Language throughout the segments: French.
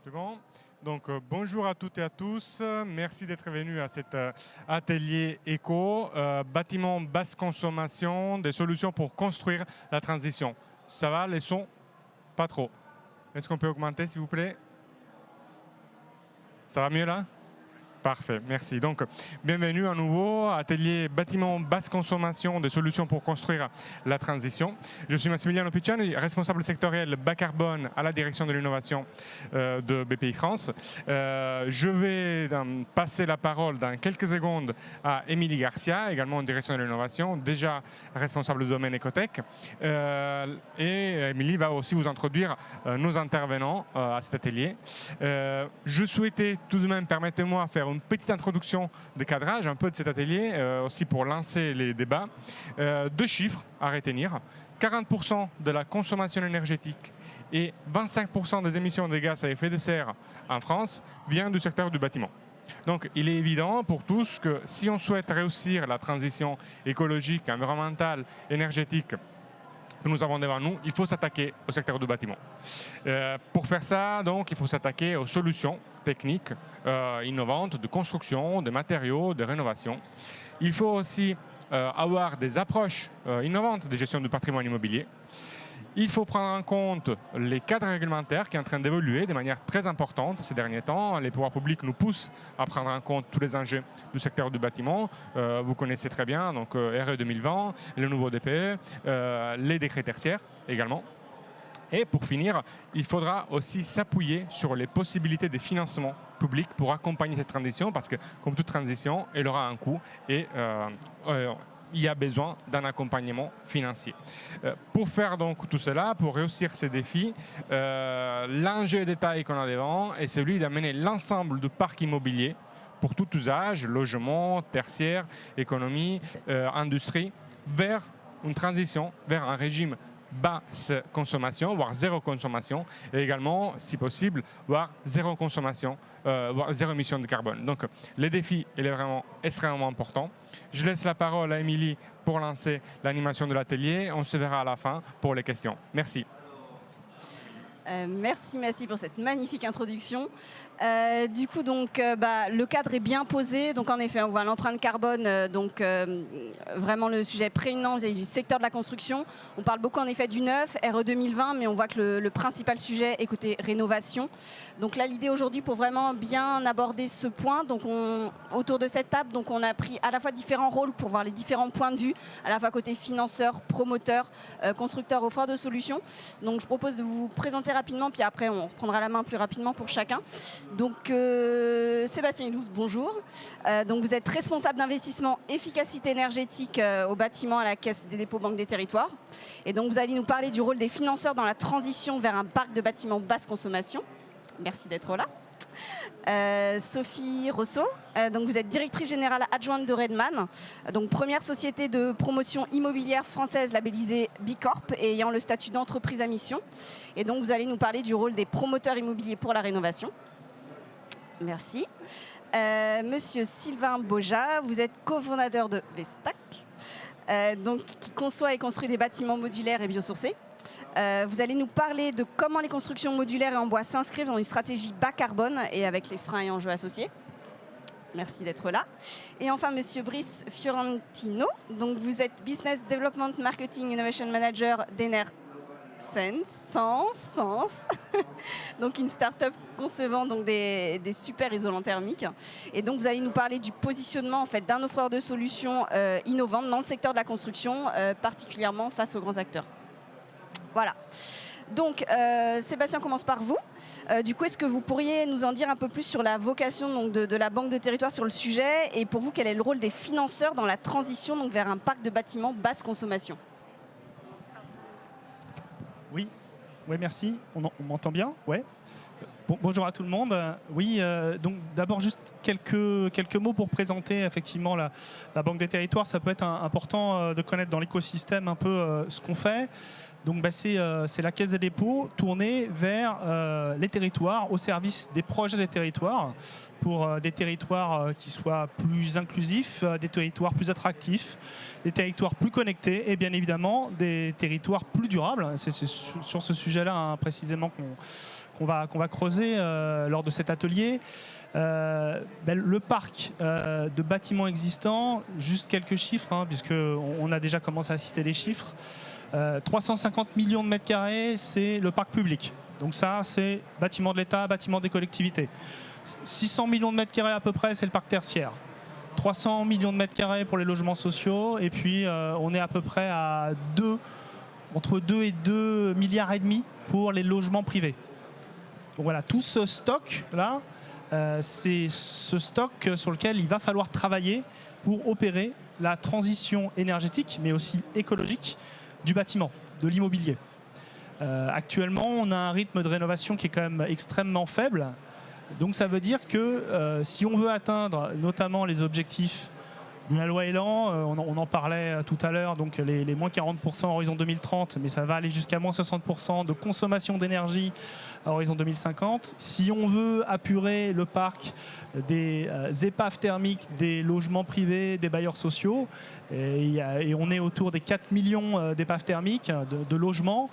C'est bon. Donc, bonjour à toutes et à tous. Merci d'être venus à cet atelier éco, bâtiment basse consommation, des solutions pour construire la transition. Ça va, les sons? Pas trop. Est-ce qu'on peut augmenter, s'il vous plaît? Ça va mieux là? Parfait, merci. Donc, bienvenue à nouveau, atelier bâtiment basse consommation, des solutions pour construire la transition. Je suis Massimiliano Picciani, responsable sectoriel bas carbone à la direction de l'innovation de BPI France. Je vais passer la parole dans quelques secondes à Émilie Garcia, également en direction de l'innovation, déjà responsable du domaine Ecotech. Et Émilie va aussi vous introduire nos intervenants à cet atelier. Je souhaitais tout de même, permettez-moi, faire une petite introduction de cadrage un peu de cet atelier, aussi pour lancer les débats. Deux chiffres à retenir. 40% de la consommation énergétique et 25% des émissions de gaz à effet de serre en France vient du secteur du bâtiment. Donc il est évident pour tous que si on souhaite réussir la transition écologique, environnementale, énergétique que nous avons devant nous, il faut s'attaquer au secteur du bâtiment. Pour faire ça, donc, il faut s'attaquer aux solutions techniques innovantes de construction, de matériaux, de rénovation. Il faut aussi avoir des approches innovantes de gestion du patrimoine immobilier. Il faut prendre en compte les cadres réglementaires qui sont en train d'évoluer de manière très importante ces derniers temps. Les pouvoirs publics nous poussent à prendre en compte tous les enjeux du secteur du bâtiment. Vous connaissez très bien donc RE 2020, le nouveau DPE, les décrets tertiaires également. Et pour finir, il faudra aussi s'appuyer sur les possibilités de financement public pour accompagner cette transition parce que, comme toute transition, elle aura un coût et il y a besoin d'un accompagnement financier. Pour faire donc tout cela, pour réussir ces défis, l'enjeu de taille qu'on a devant est celui d'amener l'ensemble du parc immobilier pour tout usage, logement, tertiaire, économie, industrie, vers une transition, vers un régime basse consommation, voire zéro consommation, et également, si possible, voire zéro consommation, voire zéro émission de carbone. Donc, le défi, il est vraiment extrêmement important. Je laisse la parole à Émilie pour lancer l'animation de l'atelier. On se verra à la fin pour les questions. Merci. Merci Massi pour cette magnifique introduction. Du coup, donc, le cadre est bien posé. Donc, en effet, on voit l'empreinte carbone, vraiment le sujet prégnant vis-à-vis du secteur de la construction. On parle beaucoup en effet du neuf, RE 2020, mais on voit que le principal sujet est côté rénovation. Donc là, l'idée aujourd'hui pour vraiment bien aborder ce point, donc autour de cette table, donc on a pris à la fois différents rôles pour voir les différents points de vue, à la fois côté financeur, promoteur, constructeur, offreur de solutions. Donc, je propose de vous présenter rapidement, puis après on reprendra la main plus rapidement pour chacun. Donc Sébastien Ilouz, bonjour. Donc vous êtes responsable d'investissement efficacité énergétique au bâtiment à la Caisse des dépôts Banque des Territoires. Et donc vous allez nous parler du rôle des financeurs dans la transition vers un parc de bâtiments basse consommation. Merci d'être là. Sophie Rousseau, donc vous êtes directrice générale adjointe de Redman, donc première société de promotion immobilière française labellisée Bicorp et ayant le statut d'entreprise à mission. Et donc vous allez nous parler du rôle des promoteurs immobiliers pour la rénovation. Merci. Monsieur Sylvain Boja, vous êtes cofondateur de Vestac, qui conçoit et construit des bâtiments modulaires et biosourcés. Vous allez nous parler de comment les constructions modulaires et en bois s'inscrivent dans une stratégie bas carbone et avec les freins et enjeux associés. Merci d'être là. Et enfin, Monsieur Brice Fiorentino, donc vous êtes Business Development Marketing Innovation Manager d'Enersense, donc une start-up concevant donc des super isolants thermiques. Et donc vous allez nous parler du positionnement en fait, d'un offreur de solutions innovantes dans le secteur de la construction, particulièrement face aux grands acteurs. Voilà. Donc, Sébastien commence par vous. Du coup, est-ce que vous pourriez nous en dire un peu plus sur la vocation donc, de la Banque de Territoire sur le sujet et pour vous, quel est le rôle des financeurs dans la transition donc, vers un parc de bâtiments basse consommation? Oui, merci. On m'entend bien? Ouais. Bonjour à tout le monde. Oui, donc d'abord juste quelques mots pour présenter effectivement la Banque des Territoires. Ça peut être important de connaître dans l'écosystème un peu ce qu'on fait. Donc c'est la Caisse des dépôts tournée vers les territoires, au service des projets des territoires, pour des territoires qui soient plus inclusifs, des territoires plus attractifs, des territoires plus connectés et bien évidemment des territoires plus durables. C'est sur ce sujet-là précisément qu'on va creuser lors de cet atelier. Le parc de bâtiments existants, juste quelques chiffres, hein, puisqu'on a déjà commencé à citer les chiffres. 350 millions de mètres carrés, c'est le parc public. Donc ça, c'est bâtiments de l'État, bâtiments des collectivités. 600 millions de mètres carrés à peu près, c'est le parc tertiaire. 300 millions de mètres carrés pour les logements sociaux. Et puis, on est à peu près à entre 2 et 2 milliards et demi pour les logements privés. Donc voilà, tout ce stock-là, c'est ce stock sur lequel il va falloir travailler pour opérer la transition énergétique, mais aussi écologique du bâtiment, de l'immobilier. Actuellement, on a un rythme de rénovation qui est quand même extrêmement faible. Donc ça veut dire que si on veut atteindre notamment les objectifs de la loi Elan, on en parlait tout à l'heure, donc les moins 40% à horizon 2030, mais ça va aller jusqu'à moins 60% de consommation d'énergie à horizon 2050. Si on veut apurer le parc des épaves thermiques, des logements privés, des bailleurs sociaux, et on est autour des 4 millions d'épaves thermiques, de logements,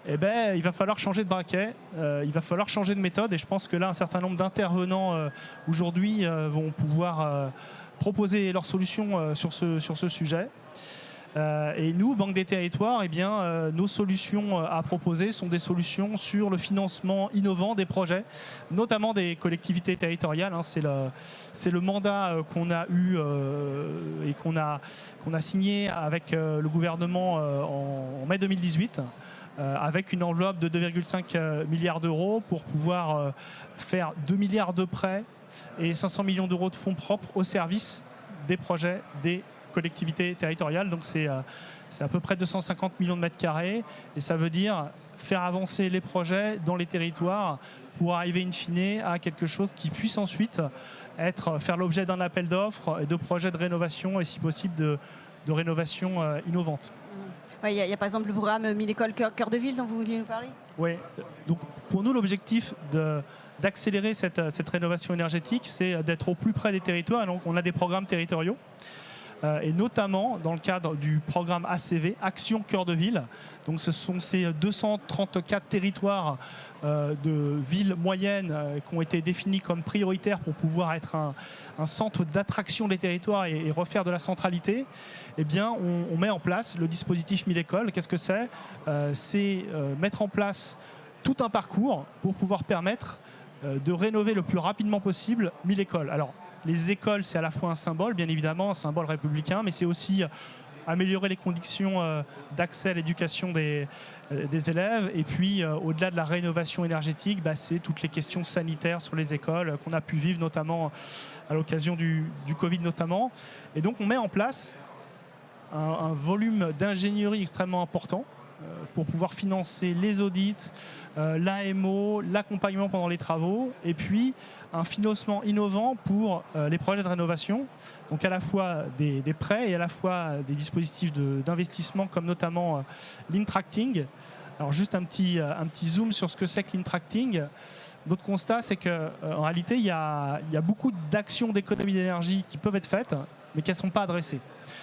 eh ben, il va falloir changer de braquet, il va falloir changer de méthode, et je pense que là, un certain nombre d'intervenants aujourd'hui vont pouvoir proposer leurs solutions sur ce sujet. Et nous, Banque des Territoires, eh bien, nos solutions à proposer sont des solutions sur le financement innovant des projets, notamment des collectivités territoriales. Hein. C'est le mandat qu'on a eu et qu'on a signé avec le gouvernement en mai 2018. Avec une enveloppe de 2,5 milliards d'euros pour pouvoir faire 2 milliards de prêts et 500 millions d'euros de fonds propres au service des projets des collectivités territoriales. Donc c'est à peu près 250 millions de mètres carrés, et ça veut dire faire avancer les projets dans les territoires pour arriver in fine à quelque chose qui puisse ensuite faire l'objet d'un appel d'offres et de projets de rénovation, et si possible de rénovation innovante. Il y a par exemple le programme 1000 écoles cœur de ville dont vous vouliez nous parler. Oui, donc pour nous, l'objectif d'accélérer cette rénovation énergétique, c'est d'être au plus près des territoires. Et donc on a des programmes territoriaux, et notamment dans le cadre du programme ACV, Action Cœur de Ville. Donc ce sont ces 234 territoires de villes moyennes qui ont été définis comme prioritaires pour pouvoir être un centre d'attraction des territoires et refaire de la centralité. Eh bien, on met en place le dispositif 1000 écoles. Qu'est-ce que c'est ? C'est mettre en place tout un parcours pour pouvoir permettre de rénover le plus rapidement possible 1000 écoles. Alors, les écoles, c'est à la fois un symbole, bien évidemment, un symbole républicain, mais c'est aussi améliorer les conditions d'accès à l'éducation des élèves. Et puis, au-delà de la rénovation énergétique, c'est toutes les questions sanitaires sur les écoles qu'on a pu vivre, notamment à l'occasion du Covid notamment. Et donc, on met en place un volume d'ingénierie extrêmement important pour pouvoir financer les audits, l'AMO, l'accompagnement pendant les travaux, et puis un financement innovant pour les projets de rénovation, donc à la fois des prêts et à la fois des dispositifs d'investissement comme notamment l'Intracting. Alors juste un petit zoom sur ce que c'est que l'Intracting. Notre constat, c'est qu'en réalité, il y a beaucoup d'actions d'économie d'énergie qui peuvent être faites, mais qui ne sont pas adressées.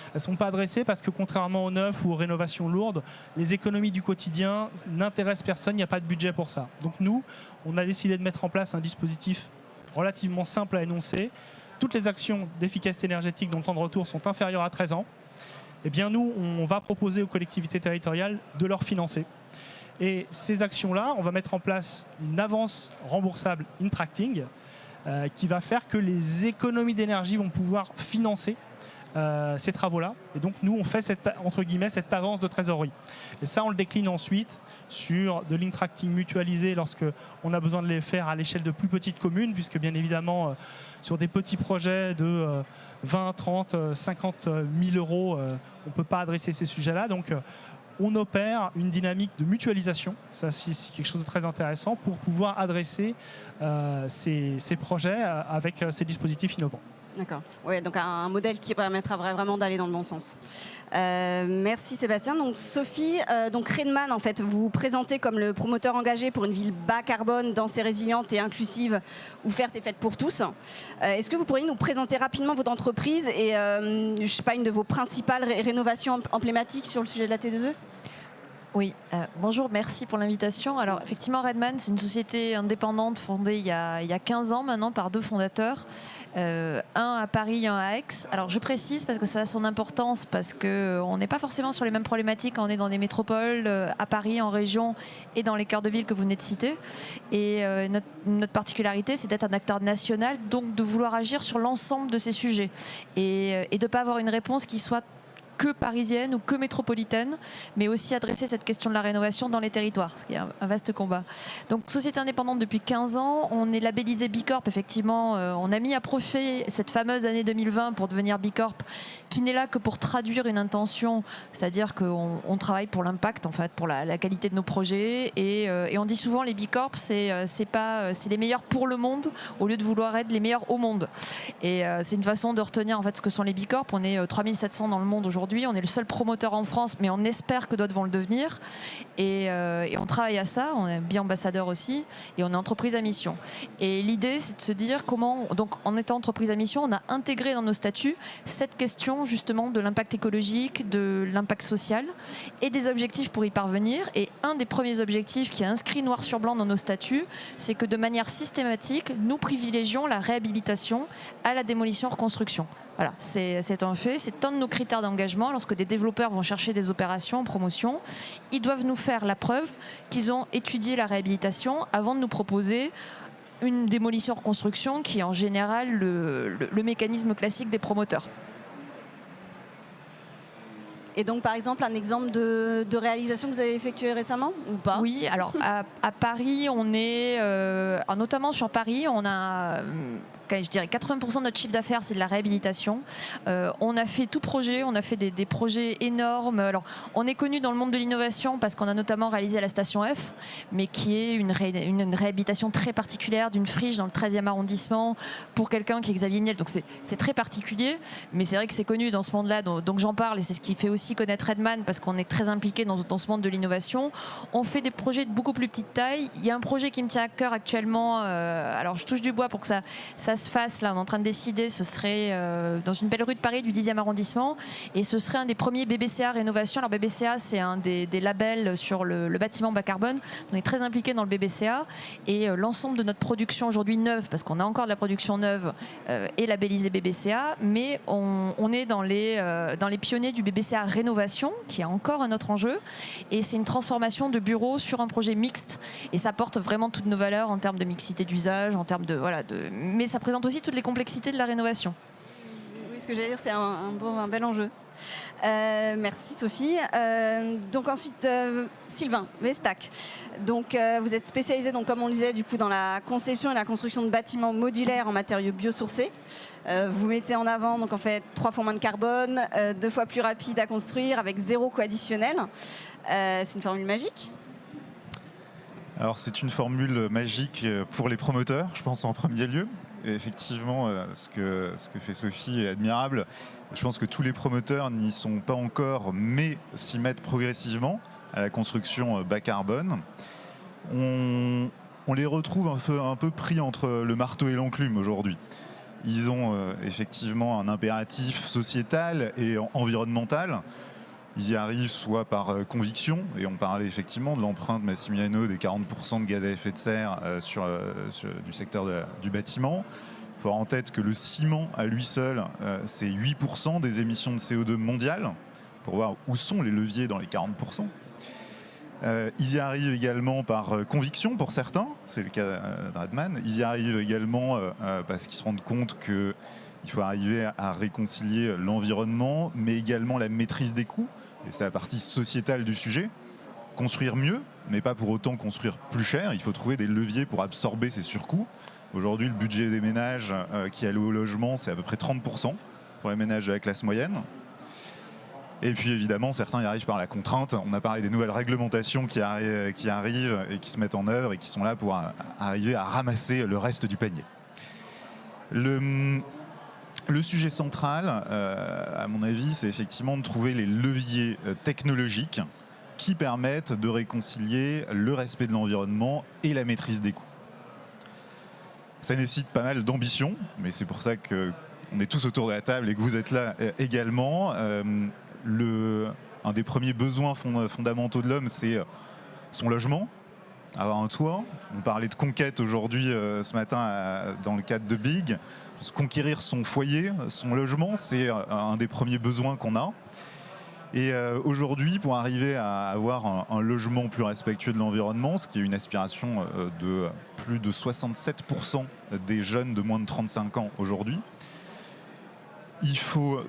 Elles ne sont pas adressées parce que contrairement aux neufs ou aux rénovations lourdes, les économies du quotidien n'intéressent personne, il n'y a pas de budget pour ça. Donc nous, on a décidé de mettre en place un dispositif relativement simple à énoncer. Toutes les actions d'efficacité énergétique dont le temps de retour sont inférieurs à 13 ans, eh bien nous, on va proposer aux collectivités territoriales de leur financer. Et ces actions-là, on va mettre en place une avance remboursable Intracting qui va faire que les économies d'énergie vont pouvoir financer ces travaux-là. Et donc, nous, on fait cette avance de trésorerie. Et ça, on le décline ensuite sur de l'Intracting mutualisé lorsqu'on a besoin de les faire à l'échelle de plus petites communes, puisque bien évidemment, sur des petits projets de 20, 30, 50 000 euros, on ne peut pas adresser ces sujets-là. Donc, on opère une dynamique de mutualisation, ça c'est quelque chose de très intéressant, pour pouvoir adresser ces projets avec ces dispositifs innovants. D'accord. Oui, donc un modèle qui permettra vraiment d'aller dans le bon sens. Merci Sébastien. Donc Sophie, donc Redman, en fait, vous vous présentez comme le promoteur engagé pour une ville bas carbone, dense et résiliente et inclusive, ouverte et faite pour tous. Est-ce que vous pourriez nous présenter rapidement votre entreprise et je sais pas, une de vos principales rénovations emblématiques sur le sujet de la T2E ? Oui, bonjour, merci pour l'invitation. Alors effectivement, Redman, c'est une société indépendante fondée il y a 15 ans maintenant par 2 fondateurs, un à Paris et un à Aix. Alors je précise parce que ça a son importance, parce qu'on n'est pas forcément sur les mêmes problématiques quand on est dans des métropoles, à Paris, en région et dans les cœurs de ville que vous venez de citer. Et notre particularité, c'est d'être un acteur national, donc de vouloir agir sur l'ensemble de ces sujets et de ne pas avoir une réponse qui soit que parisienne ou que métropolitaine, mais aussi adresser cette question de la rénovation dans les territoires, ce qui est un vaste combat. Donc, société indépendante depuis 15 ans, on est labellisé Bicorp, effectivement, on a mis à profit cette fameuse année 2020 pour devenir Bicorp, qui n'est là que pour traduire une intention, c'est-à-dire qu'on travaille pour l'impact, en fait, pour la qualité de nos projets, et on dit souvent les Bicorp, c'est les meilleurs pour le monde, au lieu de vouloir être les meilleurs au monde. Et c'est une façon de retenir, en fait, ce que sont les Bicorp. On est 3700 dans le monde aujourd'hui. On est le seul promoteur en France, mais on espère que d'autres vont le devenir. Et on travaille à ça. On est bien ambassadeur aussi. Et on est entreprise à mission. Et l'idée, c'est de se dire comment... Donc, en étant entreprise à mission, on a intégré dans nos statuts cette question, justement, de l'impact écologique, de l'impact social et des objectifs pour y parvenir. Et un des premiers objectifs qui est inscrit noir sur blanc dans nos statuts, c'est que de manière systématique, nous privilégions la réhabilitation à la démolition-reconstruction. Voilà, c'est un fait, c'est un de nos critères d'engagement. Lorsque des développeurs vont chercher des opérations en promotion, ils doivent nous faire la preuve qu'ils ont étudié la réhabilitation avant de nous proposer une démolition-reconstruction qui est en général le mécanisme classique des promoteurs. Et donc, par exemple, un exemple de réalisation que vous avez effectuée récemment ou pas? Oui, alors à Paris, on est, notamment sur Paris, on a... je dirais 80% de notre chiffre d'affaires, c'est de la réhabilitation. On a fait tout projet, on a fait des projets énormes. Alors, on est connu dans le monde de l'innovation parce qu'on a notamment réalisé la station F, mais qui est une réhabilitation très particulière d'une friche dans le 13e arrondissement pour quelqu'un qui est Xavier Niel. Donc, c'est très particulier, mais c'est vrai que c'est connu dans ce monde-là, donc j'en parle et c'est ce qui fait aussi connaître Redman parce qu'on est très impliqué dans ce monde de l'innovation. On fait des projets de beaucoup plus petite taille. Il y a un projet qui me tient à cœur actuellement. Alors, je touche du bois pour que ça se fasse. Là, on est en train de décider. Ce serait dans une belle rue de Paris du 10e arrondissement et ce serait un des premiers BBCA rénovation. Alors, BBCA, c'est un des labels sur le bâtiment bas carbone. On est très impliqué dans le BBCA et l'ensemble de notre production aujourd'hui neuve, parce qu'on a encore de la production neuve, est labellisée BBCA, mais on est dans les pionniers du BBCA rénovation, qui est encore un autre enjeu, et c'est une transformation de bureaux sur un projet mixte, et ça porte vraiment toutes nos valeurs en termes de mixité d'usage, en termes mais ça présente aussi toutes les complexités de la rénovation. Oui, ce que j'allais dire, c'est un bel enjeu. Merci Sophie. Donc ensuite, Sylvain Vestac. Donc vous êtes spécialisé, donc comme on le disait, du coup, dans la conception et la construction de bâtiments modulaires en matériaux biosourcés. Vous mettez en avant, donc en fait, 3 fois moins de carbone, 2 fois plus rapide à construire, avec 0 coût additionnel. C'est une formule magique? Alors c'est une formule magique pour les promoteurs, je pense en premier lieu. Et effectivement, ce que fait Sophie est admirable. Je pense que tous les promoteurs n'y sont pas encore, mais s'y mettent progressivement à la construction bas carbone. On les retrouve un peu pris entre le marteau et l'enclume aujourd'hui. Ils ont effectivement un impératif sociétal et environnemental. Ils y arrivent soit par conviction, et on parlait effectivement de l'empreinte Massimiliano des 40% de gaz à effet de serre du secteur du bâtiment. Il faut avoir en tête que le ciment à lui seul, c'est 8% des émissions de CO2 mondiales, pour voir où sont les leviers dans les 40%. Ils y arrivent également par conviction pour certains, c'est le cas de Redman. Ils y arrivent également parce qu'ils se rendent compte qu'il faut arriver à réconcilier l'environnement, mais également la maîtrise des coûts. Et c'est la partie sociétale du sujet. Construire mieux, mais pas pour autant construire plus cher. Il faut trouver des leviers pour absorber ces surcoûts. Aujourd'hui, le budget des ménages qui est alloué au logement, c'est à peu près 30% pour les ménages de la classe moyenne. Et puis évidemment, certains y arrivent par la contrainte. On a parlé des nouvelles réglementations qui arrivent et qui se mettent en œuvre et qui sont là pour arriver à ramasser le reste du panier. Le sujet central, à mon avis, c'est effectivement de trouver les leviers technologiques qui permettent de réconcilier le respect de l'environnement et la maîtrise des coûts. Ça nécessite pas mal d'ambition, mais c'est pour ça qu'on est tous autour de la table et que vous êtes là également. un des premiers besoins fondamentaux de l'homme, c'est son logement, avoir un toit. On parlait de conquête aujourd'hui, ce matin, dans le cadre de Big. Conquérir son foyer, son logement, c'est un des premiers besoins qu'on a. Et aujourd'hui, pour arriver à avoir un logement plus respectueux de l'environnement, ce qui est une aspiration de plus de 67% des jeunes de moins de 35 ans aujourd'hui, il faut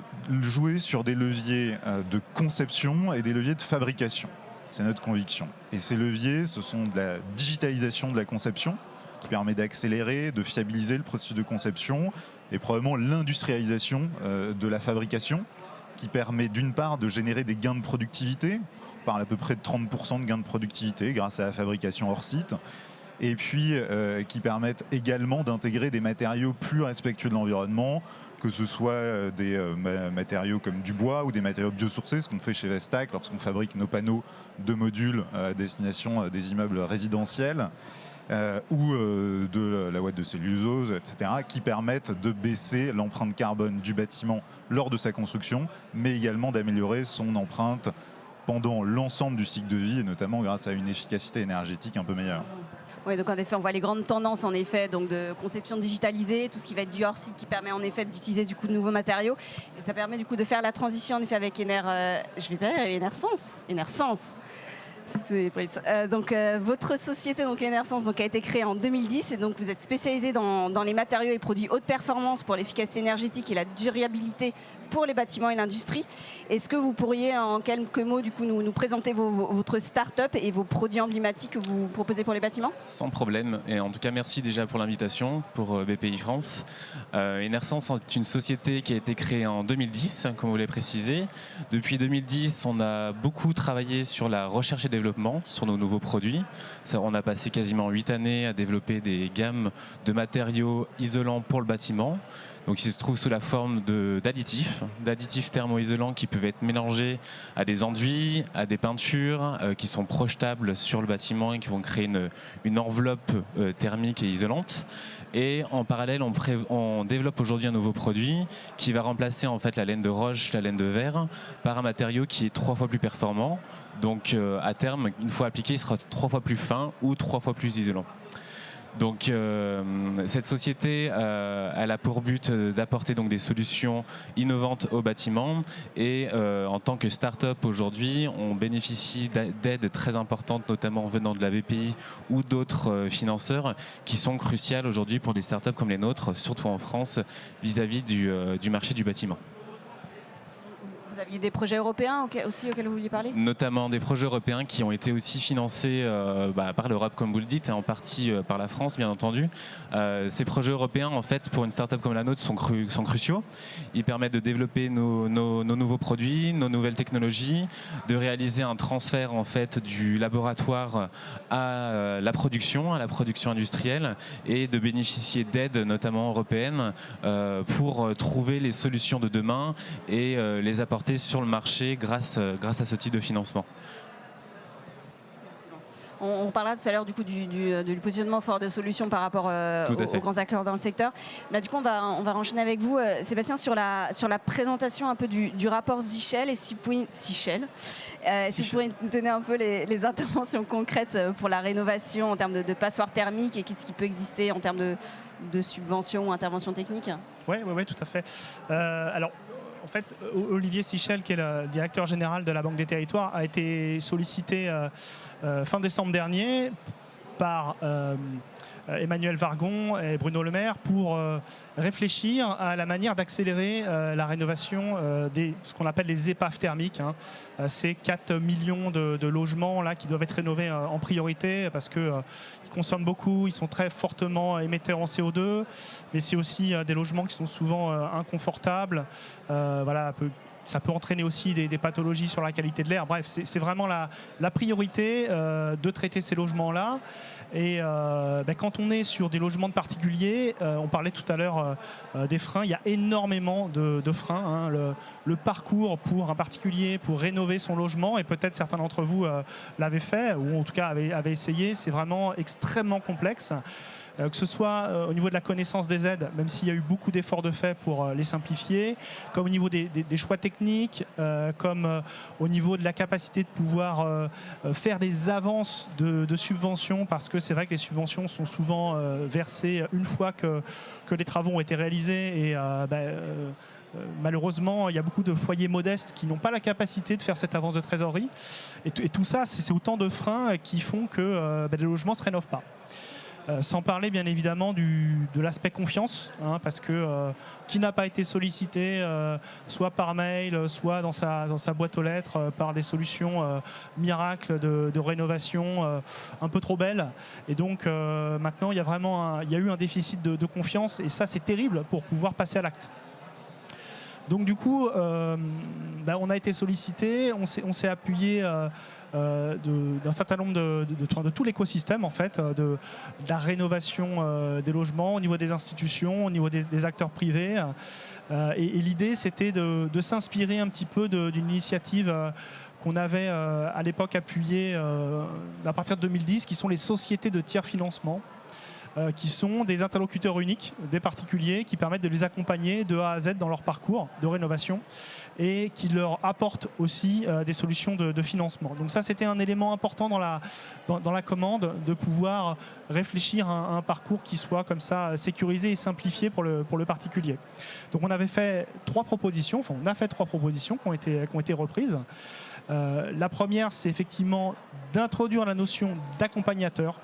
jouer sur des leviers de conception et des leviers de fabrication. C'est notre conviction. Et ces leviers, ce sont de la digitalisation de la conception, qui permet d'accélérer, de fiabiliser le processus de conception, et probablement l'industrialisation de la fabrication, qui permet d'une part de générer des gains de productivité, on parle à peu près de 30% de gains de productivité grâce à la fabrication hors site, et puis qui permettent également d'intégrer des matériaux plus respectueux de l'environnement, que ce soit des matériaux comme du bois ou des matériaux biosourcés, ce qu'on fait chez Vestac lorsqu'on fabrique nos panneaux de modules à destination des immeubles résidentiels, ou de la ouate de cellulose, etc., qui permettent de baisser l'empreinte carbone du bâtiment lors de sa construction, mais également d'améliorer son empreinte pendant l'ensemble du cycle de vie, et notamment grâce à une efficacité énergétique un peu meilleure. Oui, donc en effet, on voit les grandes tendances en effet, donc de conception digitalisée, tout ce qui va être du hors-site qui permet en effet d'utiliser du coup de nouveaux matériaux. Et ça permet du coup de faire la transition en effet avec Enersense. Votre société donc Enersense a été créée en 2010 et donc vous êtes spécialisé dans les matériaux et produits haute performance pour l'efficacité énergétique et la durabilité pour les bâtiments et l'industrie. Est-ce que vous pourriez en quelques mots du coup nous présenter votre start-up et vos produits emblématiques que vous proposez pour les bâtiments? Sans problème, et en tout cas merci déjà pour l'invitation pour BPI France. Enersense est une société qui a été créée en 2010, comme vous l'avez précisé. Depuis 2010, on a beaucoup travaillé sur la recherche et développement, sur nos nouveaux produits. On a passé quasiment 8 années à développer des gammes de matériaux isolants pour le bâtiment. Donc ils se trouvent sous la forme d'additifs thermoisolants qui peuvent être mélangés à des enduits, à des peintures qui sont projetables sur le bâtiment et qui vont créer une enveloppe thermique et isolante. Et en parallèle, on développe aujourd'hui un nouveau produit qui va remplacer en fait la laine de roche, la laine de verre, par un matériau qui est 3 fois plus performant. Donc à terme, une fois appliqué, il sera 3 fois plus fin ou 3 fois plus isolant. Donc cette société, elle a pour but d'apporter donc des solutions innovantes au bâtiment et en tant que start-up aujourd'hui, on bénéficie d'aides très importantes, notamment venant de la BPI ou d'autres financeurs qui sont cruciales aujourd'hui pour des start-up comme les nôtres, surtout en France, vis-à-vis du marché du bâtiment. Vous aviez des projets européens aussi auxquels vous vouliez parler? Notamment des projets européens qui ont été aussi financés par l'Europe, comme vous le dites, et en partie par la France, bien entendu. Ces projets européens, en fait, pour une start-up comme la nôtre, sont cruciaux. Ils permettent de développer nos nouveaux produits, nos nouvelles technologies, de réaliser un transfert en fait, du laboratoire à la production industrielle, et de bénéficier d'aides, notamment européennes, pour trouver les solutions de demain et les apporter sur le marché grâce à ce type de financement. On parlera tout à l'heure du coup du positionnement fort de solutions par rapport aux grands acteurs dans le secteur. Là du coup on va enchaîner avec vous, Sébastien, sur la présentation un peu du rapport Sichel, et si vous pourriez nous donner un peu les interventions concrètes pour la rénovation en termes de passoires thermiques et qu'est-ce qui peut exister en termes de subventions ou interventions techniques. Oui, tout à fait. Alors, en fait, Olivier Sichel, qui est le directeur général de la Banque des Territoires, a été sollicité fin décembre dernier par Emmanuel Vargon et Bruno Le Maire pour réfléchir à la manière d'accélérer la rénovation ce qu'on appelle les épaves thermiques. Ces 4 millions de logements là, qui doivent être rénovés en priorité parce qu'ils consomment beaucoup, ils sont très fortement émetteurs en CO2, mais c'est aussi des logements qui sont souvent inconfortables. Ça peut entraîner aussi des pathologies sur la qualité de l'air. Bref, c'est vraiment la priorité de traiter ces logements-là. Et quand on est sur des logements de particuliers, on parlait tout à l'heure des freins, il y a énormément de freins. Le parcours pour un particulier, pour rénover son logement, et peut-être certains d'entre vous l'avaient fait, ou en tout cas avaient essayé, c'est vraiment extrêmement complexe. que ce soit au niveau de la connaissance des aides, même s'il y a eu beaucoup d'efforts de fait pour les simplifier, comme au niveau des choix techniques, comme au niveau de la capacité de pouvoir faire des avances de subventions, parce que c'est vrai que les subventions sont souvent versées une fois que les travaux ont été réalisés et malheureusement, il y a beaucoup de foyers modestes qui n'ont pas la capacité de faire cette avance de trésorerie. Et tout ça, c'est autant de freins qui font que les logements ne se rénovent pas. Sans parler bien évidemment de l'aspect confiance, parce que qui n'a pas été sollicité, soit par mail, soit dans sa boîte aux lettres, par des solutions miracles de rénovation un peu trop belles. Et donc maintenant, il y a eu un déficit de confiance, et ça c'est terrible pour pouvoir passer à l'acte. Donc du coup, on a été sollicité, on s'est appuyé d'un certain nombre de tout l'écosystème en fait, de la rénovation des logements au niveau des institutions, au niveau des acteurs privés. Et l'idée, c'était de s'inspirer un petit peu d'une initiative qu'on avait à l'époque appuyée à partir de 2010, qui sont les sociétés de tiers financement, qui sont des interlocuteurs uniques, des particuliers, qui permettent de les accompagner de A à Z dans leur parcours de rénovation et qui leur apportent aussi des solutions de financement. Donc ça, c'était un élément important dans la commande, de pouvoir réfléchir à un parcours qui soit comme ça sécurisé et simplifié pour le particulier. Donc on a fait 3 propositions qui ont été reprises. La première, c'est effectivement d'introduire la notion d'accompagnateur.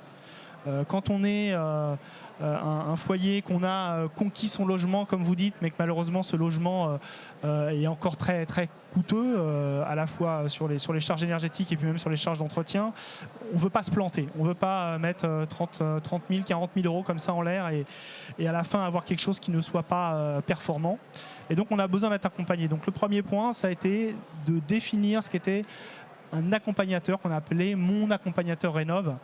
Quand on est un foyer, qu'on a conquis son logement, comme vous dites, mais que malheureusement ce logement est encore très, très coûteux, à la fois sur les charges énergétiques et puis même sur les charges d'entretien, on ne veut pas se planter. On ne veut pas mettre 30 000, 40 000 euros comme ça en l'air et à la fin avoir quelque chose qui ne soit pas performant. Et donc on a besoin d'être accompagné. Donc le premier point, ça a été de définir ce qu'était un accompagnateur qu'on a appelé mon accompagnateur Rénov',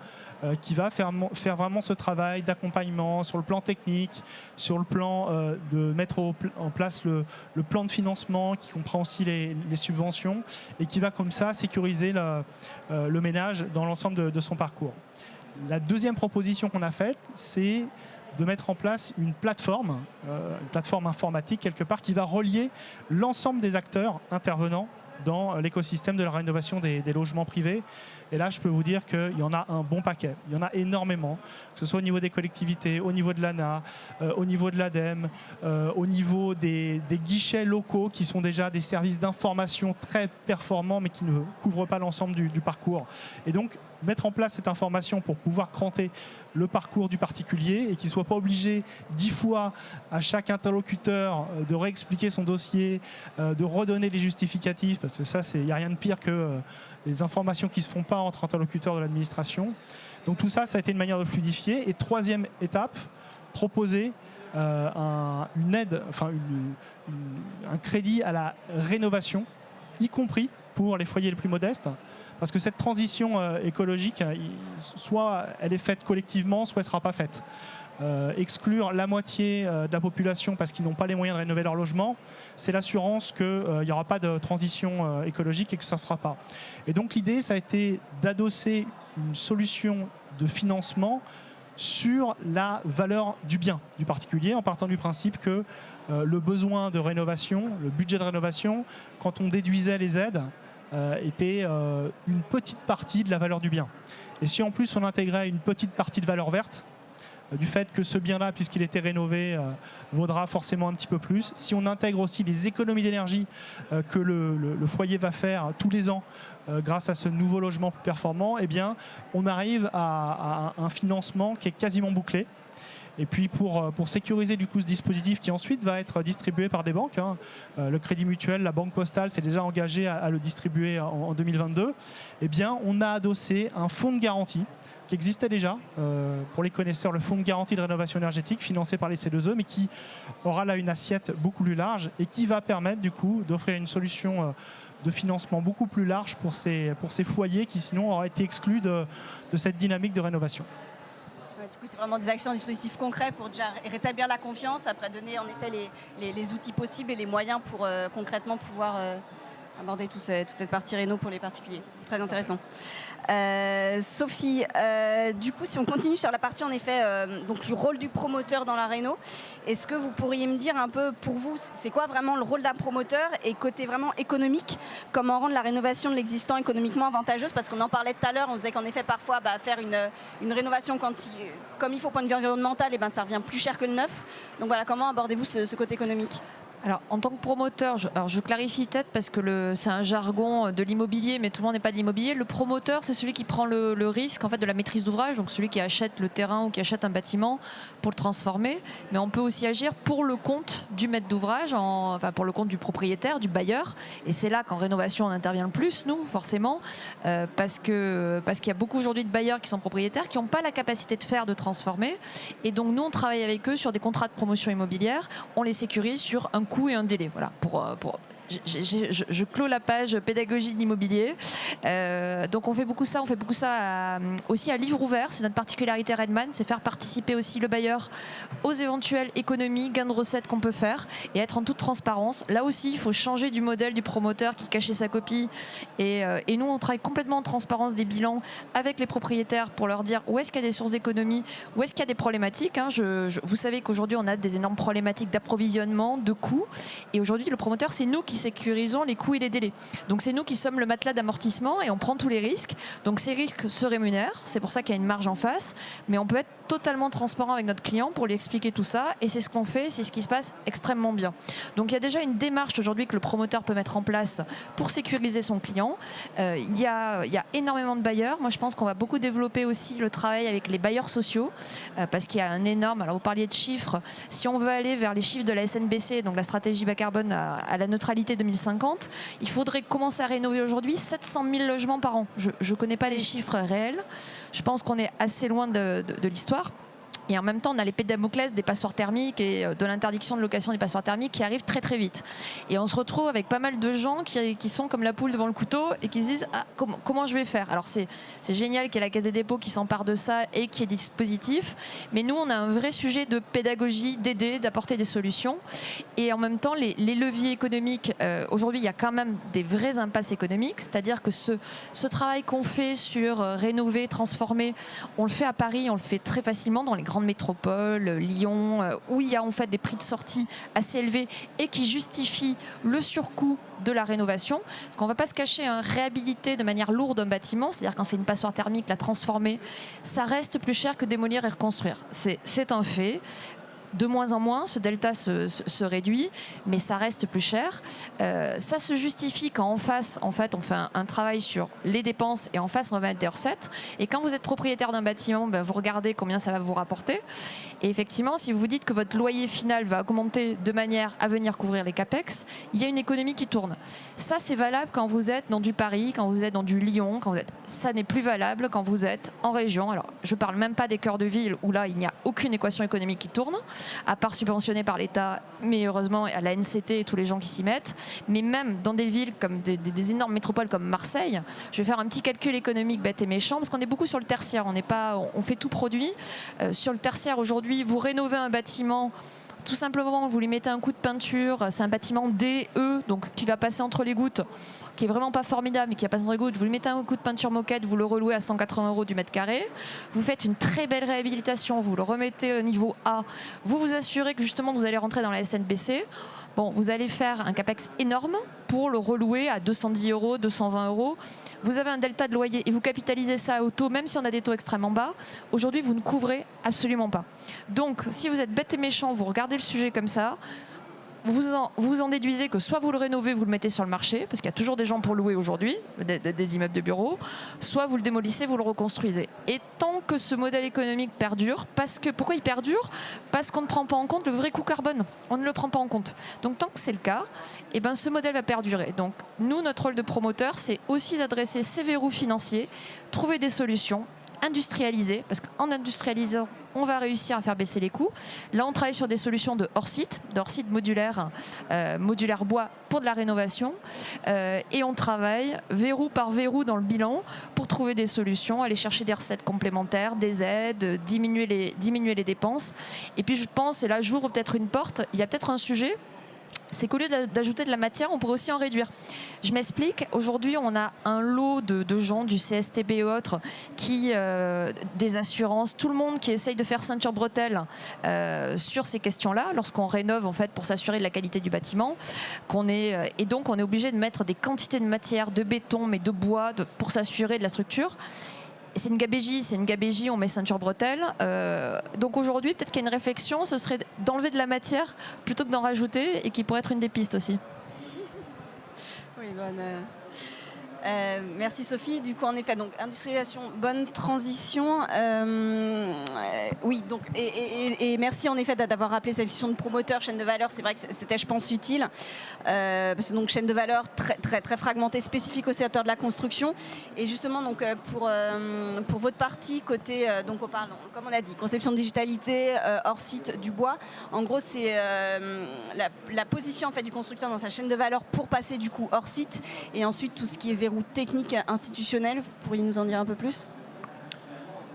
qui va faire vraiment ce travail d'accompagnement sur le plan technique, sur le plan de mettre en place le plan de financement qui comprend aussi les subventions et qui va comme ça sécuriser le ménage dans l'ensemble de son parcours. La deuxième proposition qu'on a faite, c'est de mettre en place une plateforme informatique quelque part qui va relier l'ensemble des acteurs intervenants dans l'écosystème de la rénovation des logements privés. Et là, je peux vous dire qu'il y en a un bon paquet. Il y en a énormément, que ce soit au niveau des collectivités, au niveau de l'ANA, au niveau de l'ADEME, au niveau des guichets locaux qui sont déjà des services d'information très performants mais qui ne couvrent pas l'ensemble du parcours. Et donc, mettre en place cette information pour pouvoir cranter le parcours du particulier et qu'il ne soit pas obligé 10 fois à chaque interlocuteur de réexpliquer son dossier, de redonner les justificatifs, parce que ça, il n'y a rien de pire que les informations qui ne se font pas entre interlocuteurs de l'administration. Donc tout ça, ça a été une manière de fluidifier. Et troisième étape, proposer une aide, un crédit à la rénovation, y compris pour les foyers les plus modestes. Parce que cette transition écologique, soit elle est faite collectivement, soit elle ne sera pas faite. Exclure la moitié de la population parce qu'ils n'ont pas les moyens de rénover leur logement, c'est l'assurance qu'il n'y aura pas de transition écologique et que ça ne se fera pas. Et donc l'idée, ça a été d'adosser une solution de financement sur la valeur du bien du particulier, en partant du principe que le besoin de rénovation, le budget de rénovation, quand on déduisait les aides, était une petite partie de la valeur du bien. Et si en plus on intégrait une petite partie de valeur verte, du fait que ce bien-là, puisqu'il était rénové, vaudra forcément un petit peu plus. Si on intègre aussi les économies d'énergie que le foyer va faire tous les ans grâce à ce nouveau logement plus performant, eh bien, on arrive à un financement qui est quasiment bouclé. Et puis pour sécuriser du coup ce dispositif qui ensuite va être distribué par des banques, le Crédit Mutuel, la Banque Postale s'est déjà engagé à le distribuer en 2022, eh bien, on a adossé un fonds de garantie qui existait déjà, pour les connaisseurs, le fonds de garantie de rénovation énergétique financé par les C2E, mais qui aura là une assiette beaucoup plus large et qui va permettre du coup d'offrir une solution de financement beaucoup plus large pour ces foyers qui sinon auraient été exclus de cette dynamique de rénovation. Du coup, c'est vraiment des actions, des dispositifs concrets pour déjà rétablir la confiance, après donner en effet les outils possibles et les moyens pour concrètement pouvoir aborder toute cette partie réno pour les particuliers. Très intéressant. Sophie, du coup, si on continue sur la partie, en effet, donc le rôle du promoteur dans la réno, est-ce que vous pourriez me dire un peu, pour vous, c'est quoi vraiment le rôle d'un promoteur et côté vraiment économique, comment rendre la rénovation de l'existant économiquement avantageuse? Parce qu'on en parlait tout à l'heure, on disait qu'en effet, parfois, faire une rénovation comme il faut point de vue environnemental, ça revient plus cher que le neuf. Donc voilà, comment abordez-vous ce côté économique? Alors, en tant que promoteur, je clarifie peut-être parce que c'est un jargon de l'immobilier, mais tout le monde n'est pas de l'immobilier. Le promoteur, c'est celui qui prend le risque en fait, de la maîtrise d'ouvrage, donc celui qui achète le terrain ou qui achète un bâtiment pour le transformer. Mais on peut aussi agir pour le compte du maître d'ouvrage, pour le compte du propriétaire, du bailleur. Et c'est là qu'en rénovation, on intervient le plus, nous, forcément, parce qu'il y a beaucoup aujourd'hui de bailleurs qui sont propriétaires, qui n'ont pas la capacité de transformer. Et donc, nous, on travaille avec eux sur des contrats de promotion immobilière. On les sécurise sur un coût et un délai. Voilà, je clôt la page pédagogie de l'immobilier. Donc on fait beaucoup ça aussi à livre ouvert. C'est notre particularité Redman, c'est faire participer aussi le bailleur aux éventuelles économies, gains de recettes qu'on peut faire et être en toute transparence. Là aussi, il faut changer du modèle du promoteur qui cachait sa copie. Et nous, on travaille complètement en transparence des bilans avec les propriétaires pour leur dire où est-ce qu'il y a des sources d'économie, où est-ce qu'il y a des problématiques. Vous savez qu'aujourd'hui, on a des énormes problématiques d'approvisionnement, de coûts. Et aujourd'hui, le promoteur, c'est nous qui sécurisons les coûts et les délais. Donc c'est nous qui sommes le matelas d'amortissement et on prend tous les risques. Donc ces risques se rémunèrent, c'est pour ça qu'il y a une marge en face, mais on peut être totalement transparent avec notre client pour lui expliquer tout ça et c'est ce qu'on fait, c'est ce qui se passe extrêmement bien. Donc il y a déjà une démarche aujourd'hui que le promoteur peut mettre en place pour sécuriser son client. Il y a énormément de bailleurs. Moi je pense qu'on va beaucoup développer aussi le travail avec les bailleurs sociaux parce qu'il y a un énorme, alors vous parliez de chiffres, si on veut aller vers les chiffres de la SNBC, donc la stratégie bas carbone à la neutralité 2050, il faudrait commencer à rénover aujourd'hui 700 000 logements par an. Je ne connais pas les chiffres réels. Je pense qu'on est assez loin de l'histoire. Et en même temps, on a l'épée de Damoclès des passoires thermiques et de l'interdiction de location des passoires thermiques qui arrivent très très vite. Et on se retrouve avec pas mal de gens qui sont comme la poule devant le couteau et qui se disent comment je vais faire. Alors c'est génial qu'il y ait la Caisse des dépôts qui s'empare de ça et qui ait des dispositifs. Mais nous, on a un vrai sujet de pédagogie, d'aider, d'apporter des solutions. Et en même temps, les leviers économiques, aujourd'hui, il y a quand même des vraies impasses économiques. C'est-à-dire que ce travail qu'on fait sur rénover, transformer, on le fait à Paris, on le fait très facilement dans les grandes métropole, Lyon, où il y a en fait des prix de sortie assez élevés et qui justifient le surcoût de la rénovation. Parce qu'on ne va pas se cacher, réhabiliter de manière lourde un bâtiment, c'est-à-dire quand c'est une passoire thermique, la transformer, ça reste plus cher que démolir et reconstruire. C'est un fait. De moins en moins, ce delta se réduit, mais ça reste plus cher. Ça se justifie quand en face, en fait, on fait un travail sur les dépenses et en face, on va mettre des recettes. Et quand vous êtes propriétaire d'un bâtiment, vous regardez combien ça va vous rapporter. Et effectivement, si vous vous dites que votre loyer final va augmenter de manière à venir couvrir les capex, il y a une économie qui tourne. Ça, c'est valable quand vous êtes dans du Paris, quand vous êtes dans du Lyon, ça n'est plus valable quand vous êtes en région. Alors, je ne parle même pas des cœurs de ville où là, il n'y a aucune équation économique qui tourne, à part subventionné par l'État, mais heureusement à la NCT et tous les gens qui s'y mettent. Mais même dans des villes comme des énormes métropoles comme Marseille, je vais faire un petit calcul économique bête et méchant, parce qu'on est beaucoup sur le tertiaire, on fait tout produit. Sur le tertiaire aujourd'hui, vous rénovez un bâtiment, tout simplement, vous lui mettez un coup de peinture, c'est un bâtiment DE, donc qui va passer entre les gouttes, qui est vraiment pas formidable, mais qui va passer entre les gouttes. Vous lui mettez un coup de peinture moquette, vous le relouez à 180 € du mètre carré. Vous faites une très belle réhabilitation, vous le remettez au niveau A. Vous vous assurez que justement vous allez rentrer dans la SNBC. Bon, vous allez faire un capex énorme pour le relouer à 210 €, 220 €. Vous avez un delta de loyer et vous capitalisez ça au taux, même si on a des taux extrêmement bas. Aujourd'hui, vous ne couvrez absolument pas. Donc, si vous êtes bête et méchant, vous regardez le sujet comme ça, vous en déduisez que soit vous le rénovez, vous le mettez sur le marché, parce qu'il y a toujours des gens pour louer aujourd'hui, des immeubles de bureaux, soit vous le démolissez, vous le reconstruisez. Et tant que ce modèle économique perdure, pourquoi il perdure? Parce qu'on ne prend pas en compte le vrai coût carbone. On ne le prend pas en compte. Donc tant que c'est le cas, ce modèle va perdurer. Donc nous, notre rôle de promoteur, c'est aussi d'adresser ces verrous financiers, trouver des solutions, industrialiser, parce qu'en industrialisant, on va réussir à faire baisser les coûts. Là, on travaille sur des solutions de hors-site modulaire bois pour de la rénovation. Et on travaille verrou par verrou dans le bilan pour trouver des solutions, aller chercher des recettes complémentaires, des aides, diminuer les dépenses. Et puis, je pense, et là, j'ouvre peut-être une porte, il y a peut-être un sujet. c'est qu'au lieu d'ajouter de la matière, on pourrait aussi en réduire. Je m'explique. Aujourd'hui, on a un lot de gens du CSTB et autres, des assurances, tout le monde qui essaye de faire ceinture bretelle sur ces questions-là, lorsqu'on rénove en fait pour s'assurer de la qualité du bâtiment, et donc on est obligé de mettre des quantités de matière, de béton, mais de bois, pour s'assurer de la structure. C'est une gabégie, on met ceinture bretelle. Donc aujourd'hui, peut-être qu'il y a une réflexion, ce serait d'enlever de la matière plutôt que d'en rajouter, et qui pourrait être une des pistes aussi. Oui, merci Sophie. Du coup, en effet, donc industrialisation, bonne transition. Oui, donc et merci en effet d'avoir rappelé cette vision de promoteur, chaîne de valeur. C'est vrai que c'était, je pense, utile. Parce que donc chaîne de valeur très fragmentée, spécifique au secteur de la construction. Et justement, donc pour votre partie côté, donc on parle, comme on a dit, conception de digitalité, hors site du bois. En gros, c'est la position en fait du constructeur dans sa chaîne de valeur pour passer du coup hors site, et ensuite tout ce qui est verrou technique institutionnel. Vous pourriez nous en dire un peu plus ?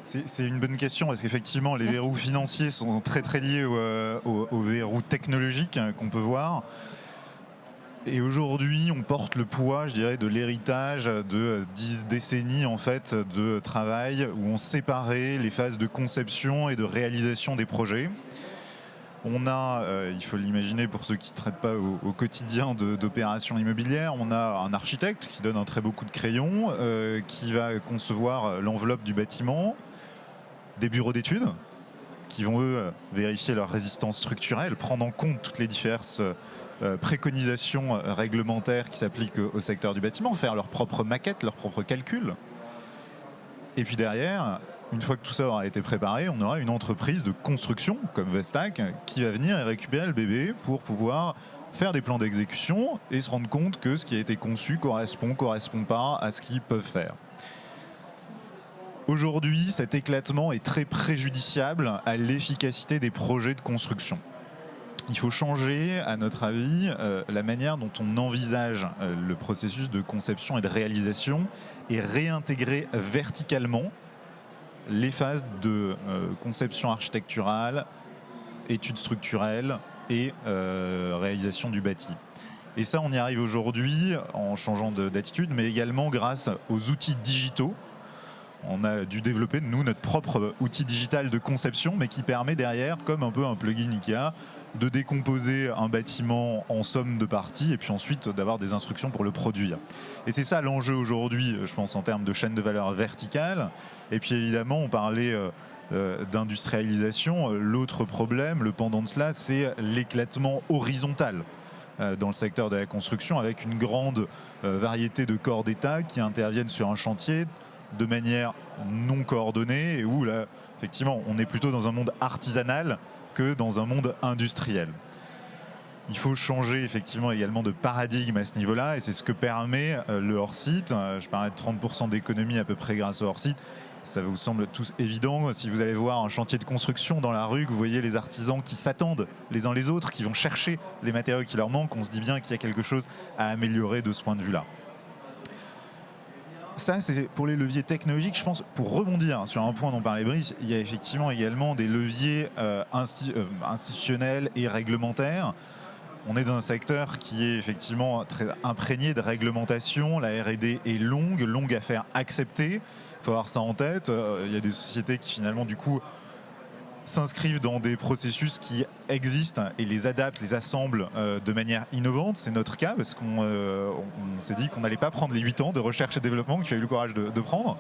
C'est une bonne question, parce qu'effectivement, les verrous financiers sont très liés aux verrous technologiques qu'on peut voir. Et aujourd'hui, on porte le poids, je dirais, de l'héritage de 10 décennies en fait, de travail où on séparait les phases de conception et de réalisation des projets. On a, il faut l'imaginer pour ceux qui ne traitent pas au quotidien d'opérations immobilières, on a un architecte qui donne un très beau coup de crayon, qui va concevoir l'enveloppe du bâtiment, des bureaux d'études qui vont, eux, vérifier leur résistance structurelle, prendre en compte toutes les diverses préconisations réglementaires qui s'appliquent au secteur du bâtiment, faire leur propre maquette, leurs propres calculs. Et puis derrière, une fois que tout ça aura été préparé, on aura une entreprise de construction comme Vestac qui va venir et récupérer le bébé pour pouvoir faire des plans d'exécution et se rendre compte que ce qui a été conçu correspond pas à ce qu'ils peuvent faire. Aujourd'hui, cet éclatement est très préjudiciable à l'efficacité des projets de construction. Il faut changer, à notre avis, la manière dont on envisage le processus de conception et de réalisation, et réintégrer verticalement les phases de conception architecturale, études structurelles et réalisation du bâti. Et ça, on y arrive aujourd'hui en changeant d'attitude, mais également grâce aux outils digitaux. On a dû développer, nous, notre propre outil digital de conception, mais qui permet derrière, comme un peu un plugin IKEA, de décomposer un bâtiment en somme de parties et puis ensuite d'avoir des instructions pour le produire. Et c'est ça l'enjeu aujourd'hui, je pense, en termes de chaîne de valeur verticale. Et puis évidemment, on parlait d'industrialisation. L'autre problème, le pendant de cela, c'est l'éclatement horizontal dans le secteur de la construction, avec une grande variété de corps d'État qui interviennent sur un chantier de manière non coordonnée, et où là, effectivement, on est plutôt dans un monde artisanal que dans un monde industriel. Il faut changer effectivement également de paradigme à ce niveau-là, et c'est ce que permet le hors-site. Je parlais de 30% d'économie à peu près grâce au hors-site. Ça vous semble tous évident. Si vous allez voir un chantier de construction dans la rue, que vous voyez les artisans qui s'attendent les uns les autres, qui vont chercher les matériaux qui leur manquent, on se dit bien qu'il y a quelque chose à améliorer de ce point de vue-là. Ça, c'est pour les leviers technologiques. Je pense, pour rebondir sur un point dont parlait Brice, il y a effectivement également des leviers institutionnels et réglementaires. On est dans un secteur qui est effectivement très imprégné de réglementation. La R&D est longue à faire accepter. Il faut avoir ça en tête. Il y a des sociétés qui finalement, du coup, s'inscrivent dans des processus qui existent et les adaptent, les assemblent de manière innovante. C'est notre cas, parce qu'on s'est dit qu'on n'allait pas prendre les 8 ans de recherche et développement qu'il a eu le courage de prendre.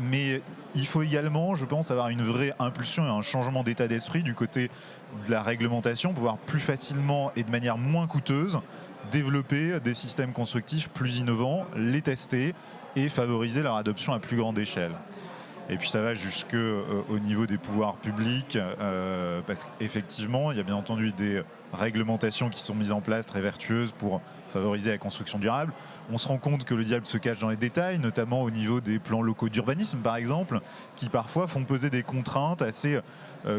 Mais il faut également, je pense, avoir une vraie impulsion et un changement d'état d'esprit du côté de la réglementation, pouvoir plus facilement et de manière moins coûteuse développer des systèmes constructifs plus innovants, les tester et favoriser leur adoption à plus grande échelle. Et puis ça va jusqu'au niveau des pouvoirs publics, parce qu'effectivement, il y a bien entendu des réglementations qui sont mises en place très vertueuses pour favoriser la construction durable. On se rend compte que le diable se cache dans les détails, notamment au niveau des plans locaux d'urbanisme, par exemple, qui parfois font peser des contraintes assez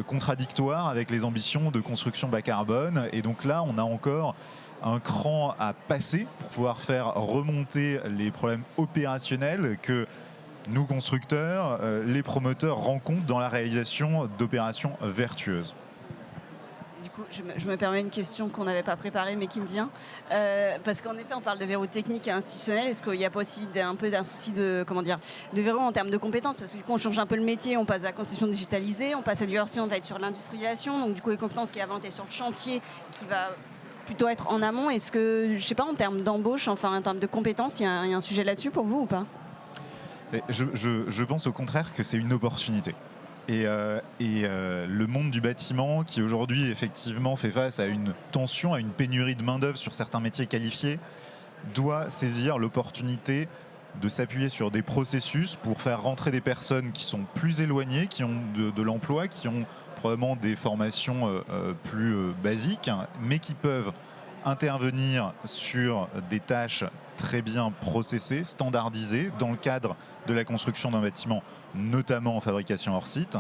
contradictoires avec les ambitions de construction bas carbone. Et donc là, on a encore un cran à passer pour pouvoir faire remonter les problèmes opérationnels que nous, constructeurs, les promoteurs rencontrent dans la réalisation d'opérations vertueuses. coup, je me permets une question qu'on n'avait pas préparée, mais qui me vient. Parce qu'en effet, on parle de verrou technique et institutionnel. Est-ce qu'il n'y a pas aussi un peu d'un souci de verrou en termes de compétences? Parce que du coup, on change un peu le métier, on passe à la conception digitalisée, on passe à diversité, on va être sur l'industrialisation. Donc du coup, les compétences qui avant étaient sur le chantier, qui va plutôt être en amont. Est-ce que, je sais pas, en termes d'embauche, enfin en termes de compétences, il y a un sujet là-dessus pour vous ou pas? Je pense au contraire que c'est une opportunité. Et le monde du bâtiment, qui aujourd'hui effectivement fait face à une tension, à une pénurie de main-d'œuvre sur certains métiers qualifiés, doit saisir l'opportunité de s'appuyer sur des processus pour faire rentrer des personnes qui sont plus éloignées, qui ont de l'emploi, qui ont probablement des formations plus basiques, mais qui peuvent intervenir sur des tâches très bien processées, standardisées, dans le cadre de la construction d'un bâtiment, notamment en fabrication hors site,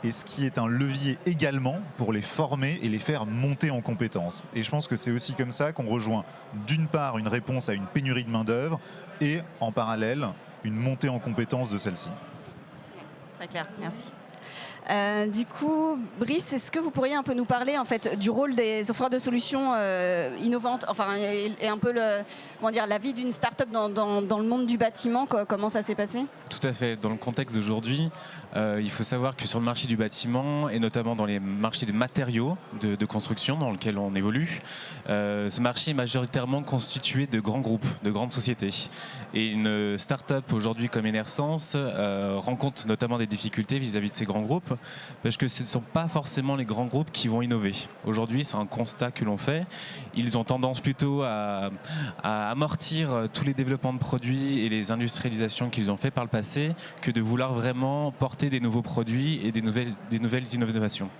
et ce qui est un levier également pour les former et les faire monter en compétences. Et je pense que c'est aussi comme ça qu'on rejoint d'une part une réponse à une pénurie de main-d'œuvre et en parallèle une montée en compétences de celle-ci. Très clair, merci. Du coup, Brice, est-ce que vous pourriez un peu nous parler en fait du rôle des offreurs de solutions innovantes, enfin et un peu la vie d'une start-up dans le monde du bâtiment, comment ça s'est passé? Tout à fait. Dans le contexte d'aujourd'hui, il faut savoir que sur le marché du bâtiment et notamment dans les marchés des matériaux de construction dans lequel on évolue, ce marché est majoritairement constitué de grands groupes, de grandes sociétés. Et une start-up aujourd'hui comme Enersense rencontre notamment des difficultés vis-à-vis de ces grands groupes parce que ce ne sont pas forcément les grands groupes qui vont innover. Aujourd'hui, c'est un constat que l'on fait. Ils ont tendance plutôt à amortir tous les développements de produits et les industrialisations qu'ils ont fait par le passé que de vouloir vraiment porter des nouveaux produits et des nouvelles innovations.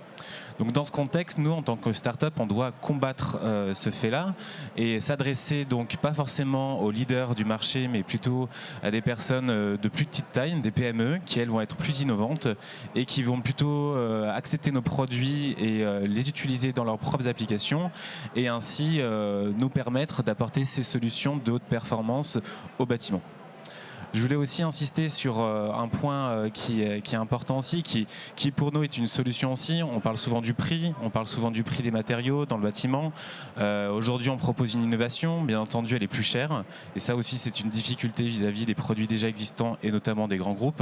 Donc dans ce contexte, nous, en tant que start-up, on doit combattre ce fait-là et s'adresser donc pas forcément aux leaders du marché, mais plutôt à des personnes de plus petite taille, des PME, qui elles vont être plus innovantes et qui vont plutôt accepter nos produits et les utiliser dans leurs propres applications et ainsi nous permettre d'apporter ces solutions de haute performance au bâtiment. Je voulais aussi insister sur un point qui est important aussi, qui pour nous est une solution aussi. On parle souvent du prix, des matériaux dans le bâtiment. Aujourd'hui, on propose une innovation, bien entendu, elle est plus chère. Et ça aussi, c'est une difficulté vis-à-vis des produits déjà existants et notamment des grands groupes.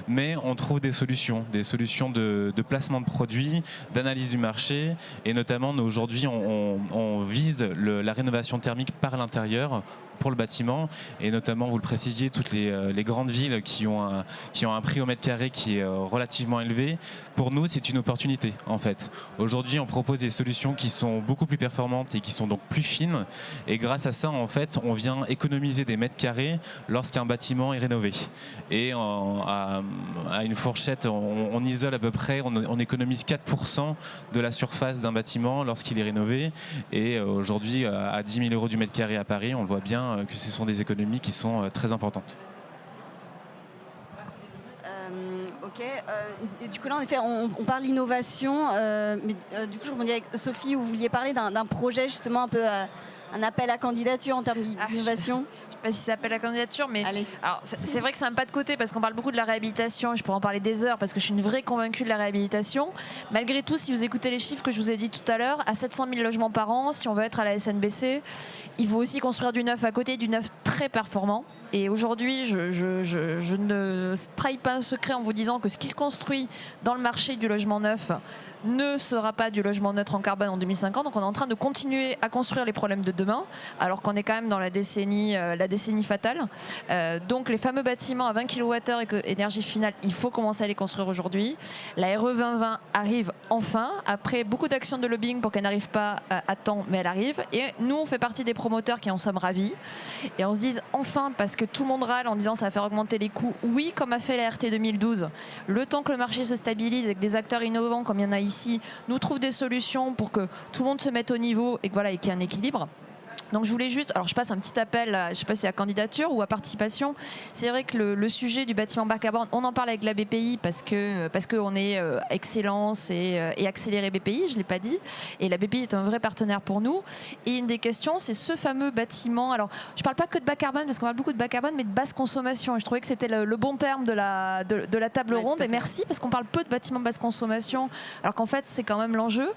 Mais on trouve des solutions de placement de produits, d'analyse du marché. Et notamment, nous, aujourd'hui, on vise la rénovation thermique par l'intérieur pour le bâtiment et notamment, vous le précisiez, toutes les grandes villes qui ont un prix au mètre carré qui est relativement élevé. Pour nous, c'est une opportunité en fait. Aujourd'hui, on propose des solutions qui sont beaucoup plus performantes et qui sont donc plus fines et grâce à ça, en fait, on vient économiser des mètres carrés lorsqu'un bâtiment est rénové. Et à une fourchette, on isole à peu près, on économise 4% de la surface d'un bâtiment lorsqu'il est rénové et aujourd'hui, à 10 000 € du mètre carré à Paris, on le voit bien que ce sont des économies qui sont très importantes. Ok. Et du coup là en effet on parle d'innovation, mais du coup je rebondis avec Sophie, où vous vouliez parler d'un projet justement un peu un appel à candidature en termes d'innovation. Je sais pas si ça appelle la candidature, mais alors c'est vrai que c'est un pas de côté parce qu'on parle beaucoup de la réhabilitation. Je pourrais en parler des heures parce que je suis une vraie convaincue de la réhabilitation. Malgré tout, si vous écoutez les chiffres que je vous ai dit tout à l'heure, à 700 000 logements par an, si on veut être à la SNBC, il faut aussi construire du neuf à côté, du neuf très performant. Et aujourd'hui, je ne trahis pas un secret en vous disant que ce qui se construit dans le marché du logement neuf ne sera pas du logement neutre en carbone en 2050. Donc on est en train de continuer à construire les problèmes de demain, alors qu'on est quand même dans la décennie fatale. Donc les fameux bâtiments à 20 kWh et énergie finale, il faut commencer à les construire aujourd'hui. La RE 2020 arrive enfin, après beaucoup d'actions de lobbying pour qu'elle n'arrive pas à temps, mais elle arrive. Et nous, on fait partie des promoteurs qui en sommes ravis. Et on se dit enfin, parce que tout le monde râle en disant ça va faire augmenter les coûts. Oui, comme a fait la RT 2012, le temps que le marché se stabilise et que des acteurs innovants, comme il y en a ici, nous trouvent des solutions pour que tout le monde se mette au niveau et qu'il y ait un équilibre. Donc je voulais juste, alors je passe un petit appel, je ne sais pas si à candidature ou à participation. C'est vrai que le sujet du bâtiment bas carbone, on en parle avec la BPI parce qu'on est excellence et accéléré BPI, je ne l'ai pas dit. Et la BPI est un vrai partenaire pour nous. Et une des questions, c'est ce fameux bâtiment. Alors je ne parle pas que de bas carbone, parce qu'on parle beaucoup de bas carbone, mais de basse consommation. Et je trouvais que c'était le bon terme de la table ronde. Et merci, parce qu'on parle peu de bâtiments basse consommation, alors qu'en fait c'est quand même l'enjeu.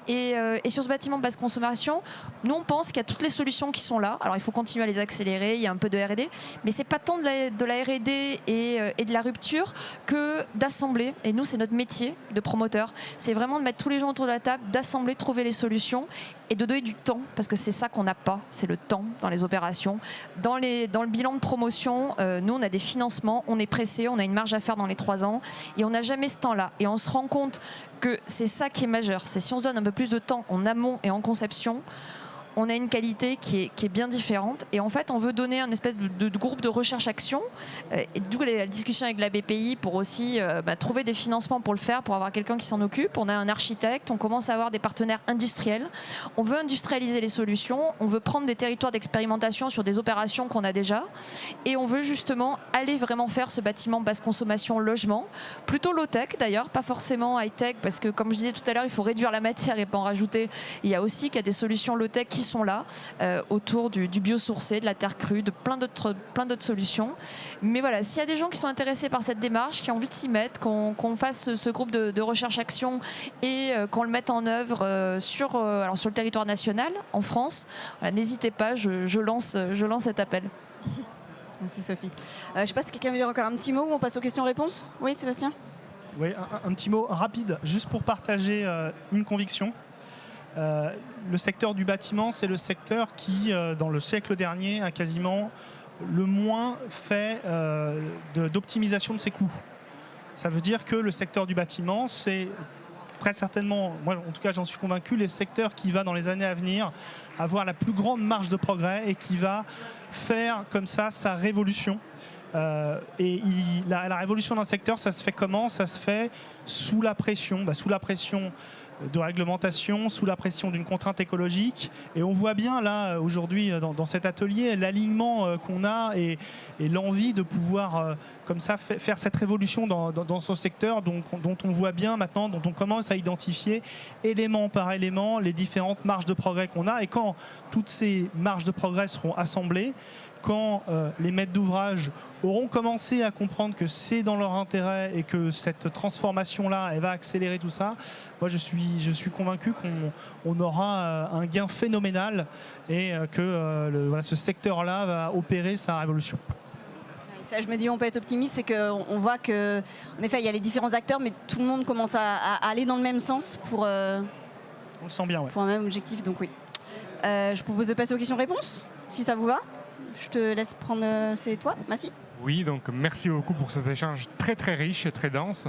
Et sur ce bâtiment basse consommation, nous on pense qu'il y a toutes les solutions qui sont là. Alors il faut continuer à les accélérer, il y a un peu de R&D, mais c'est pas tant de la R&D et de la rupture que d'assembler. Et nous c'est notre métier de promoteur, c'est vraiment de mettre tous les gens autour de la table, d'assembler, de trouver les solutions et de donner du temps, parce que c'est ça qu'on n'a pas, c'est le temps dans les opérations. Dans le bilan de promotion, nous on a des financements, on est pressé, on a une marge à faire dans les 3 ans et on n'a jamais ce temps-là. Et on se rend compte que c'est ça qui est majeur, c'est si on se donne un peu plus de temps en amont et en conception, on a une qualité qui est bien différente. Et en fait, on veut donner un espèce de groupe de recherche-action. Et d'où la discussion avec la BPI pour aussi trouver des financements pour le faire, pour avoir quelqu'un qui s'en occupe. On a un architecte, on commence à avoir des partenaires industriels. On veut industrialiser les solutions, on veut prendre des territoires d'expérimentation sur des opérations qu'on a déjà. Et on veut justement aller vraiment faire ce bâtiment basse consommation logement. Plutôt low-tech d'ailleurs, pas forcément high-tech, parce que comme je disais tout à l'heure, il faut réduire la matière et pas en rajouter. Il y a aussi qu'il y a des solutions low-tech qui sont là, autour du biosourcé, de la terre crue, de plein d'autres solutions. Mais voilà, s'il y a des gens qui sont intéressés par cette démarche, qui ont envie de s'y mettre, qu'on fasse ce groupe de recherche-action et qu'on le mette en œuvre sur le territoire national, en France, voilà, n'hésitez pas, je lance cet appel. Merci Sophie. Je ne sais pas si quelqu'un veut dire encore un petit mot ou on passe aux questions-réponses. Oui, Sébastien ? Oui, un petit mot rapide, juste pour partager une conviction. Le secteur du bâtiment, c'est le secteur qui, dans le siècle dernier, a quasiment le moins fait d'optimisation de ses coûts. Ça veut dire que le secteur du bâtiment, c'est très certainement, moi en tout cas j'en suis convaincu, le secteur qui va dans les années à venir avoir la plus grande marge de progrès et qui va faire comme ça sa révolution. La révolution d'un secteur, ça se fait comment ? Ça se fait sous la pression, sous la pression de réglementation, sous la pression d'une contrainte écologique. Et on voit bien là aujourd'hui dans cet atelier l'alignement qu'on a et l'envie de pouvoir comme ça faire cette révolution dans ce secteur dont on voit bien maintenant, dont on commence à identifier élément par élément les différentes marges de progrès qu'on a. Et quand toutes ces marges de progrès seront assemblées, quand les maîtres d'ouvrage auront commencé à comprendre que c'est dans leur intérêt et que cette transformation-là, elle va accélérer tout ça, moi je suis convaincu qu'on aura un gain phénoménal et que ce secteur-là va opérer sa révolution. Ça, je me dis, on peut être optimiste, c'est qu'on voit qu'en effet, il y a les différents acteurs, mais tout le monde commence à aller dans le même sens pour on le sent bien, ouais. Pour un même objectif, donc oui. Je propose de passer aux questions-réponses, si ça vous va. Je te laisse prendre, c'est toi, Massi. Oui, donc merci beaucoup pour cet échange très très riche et très dense.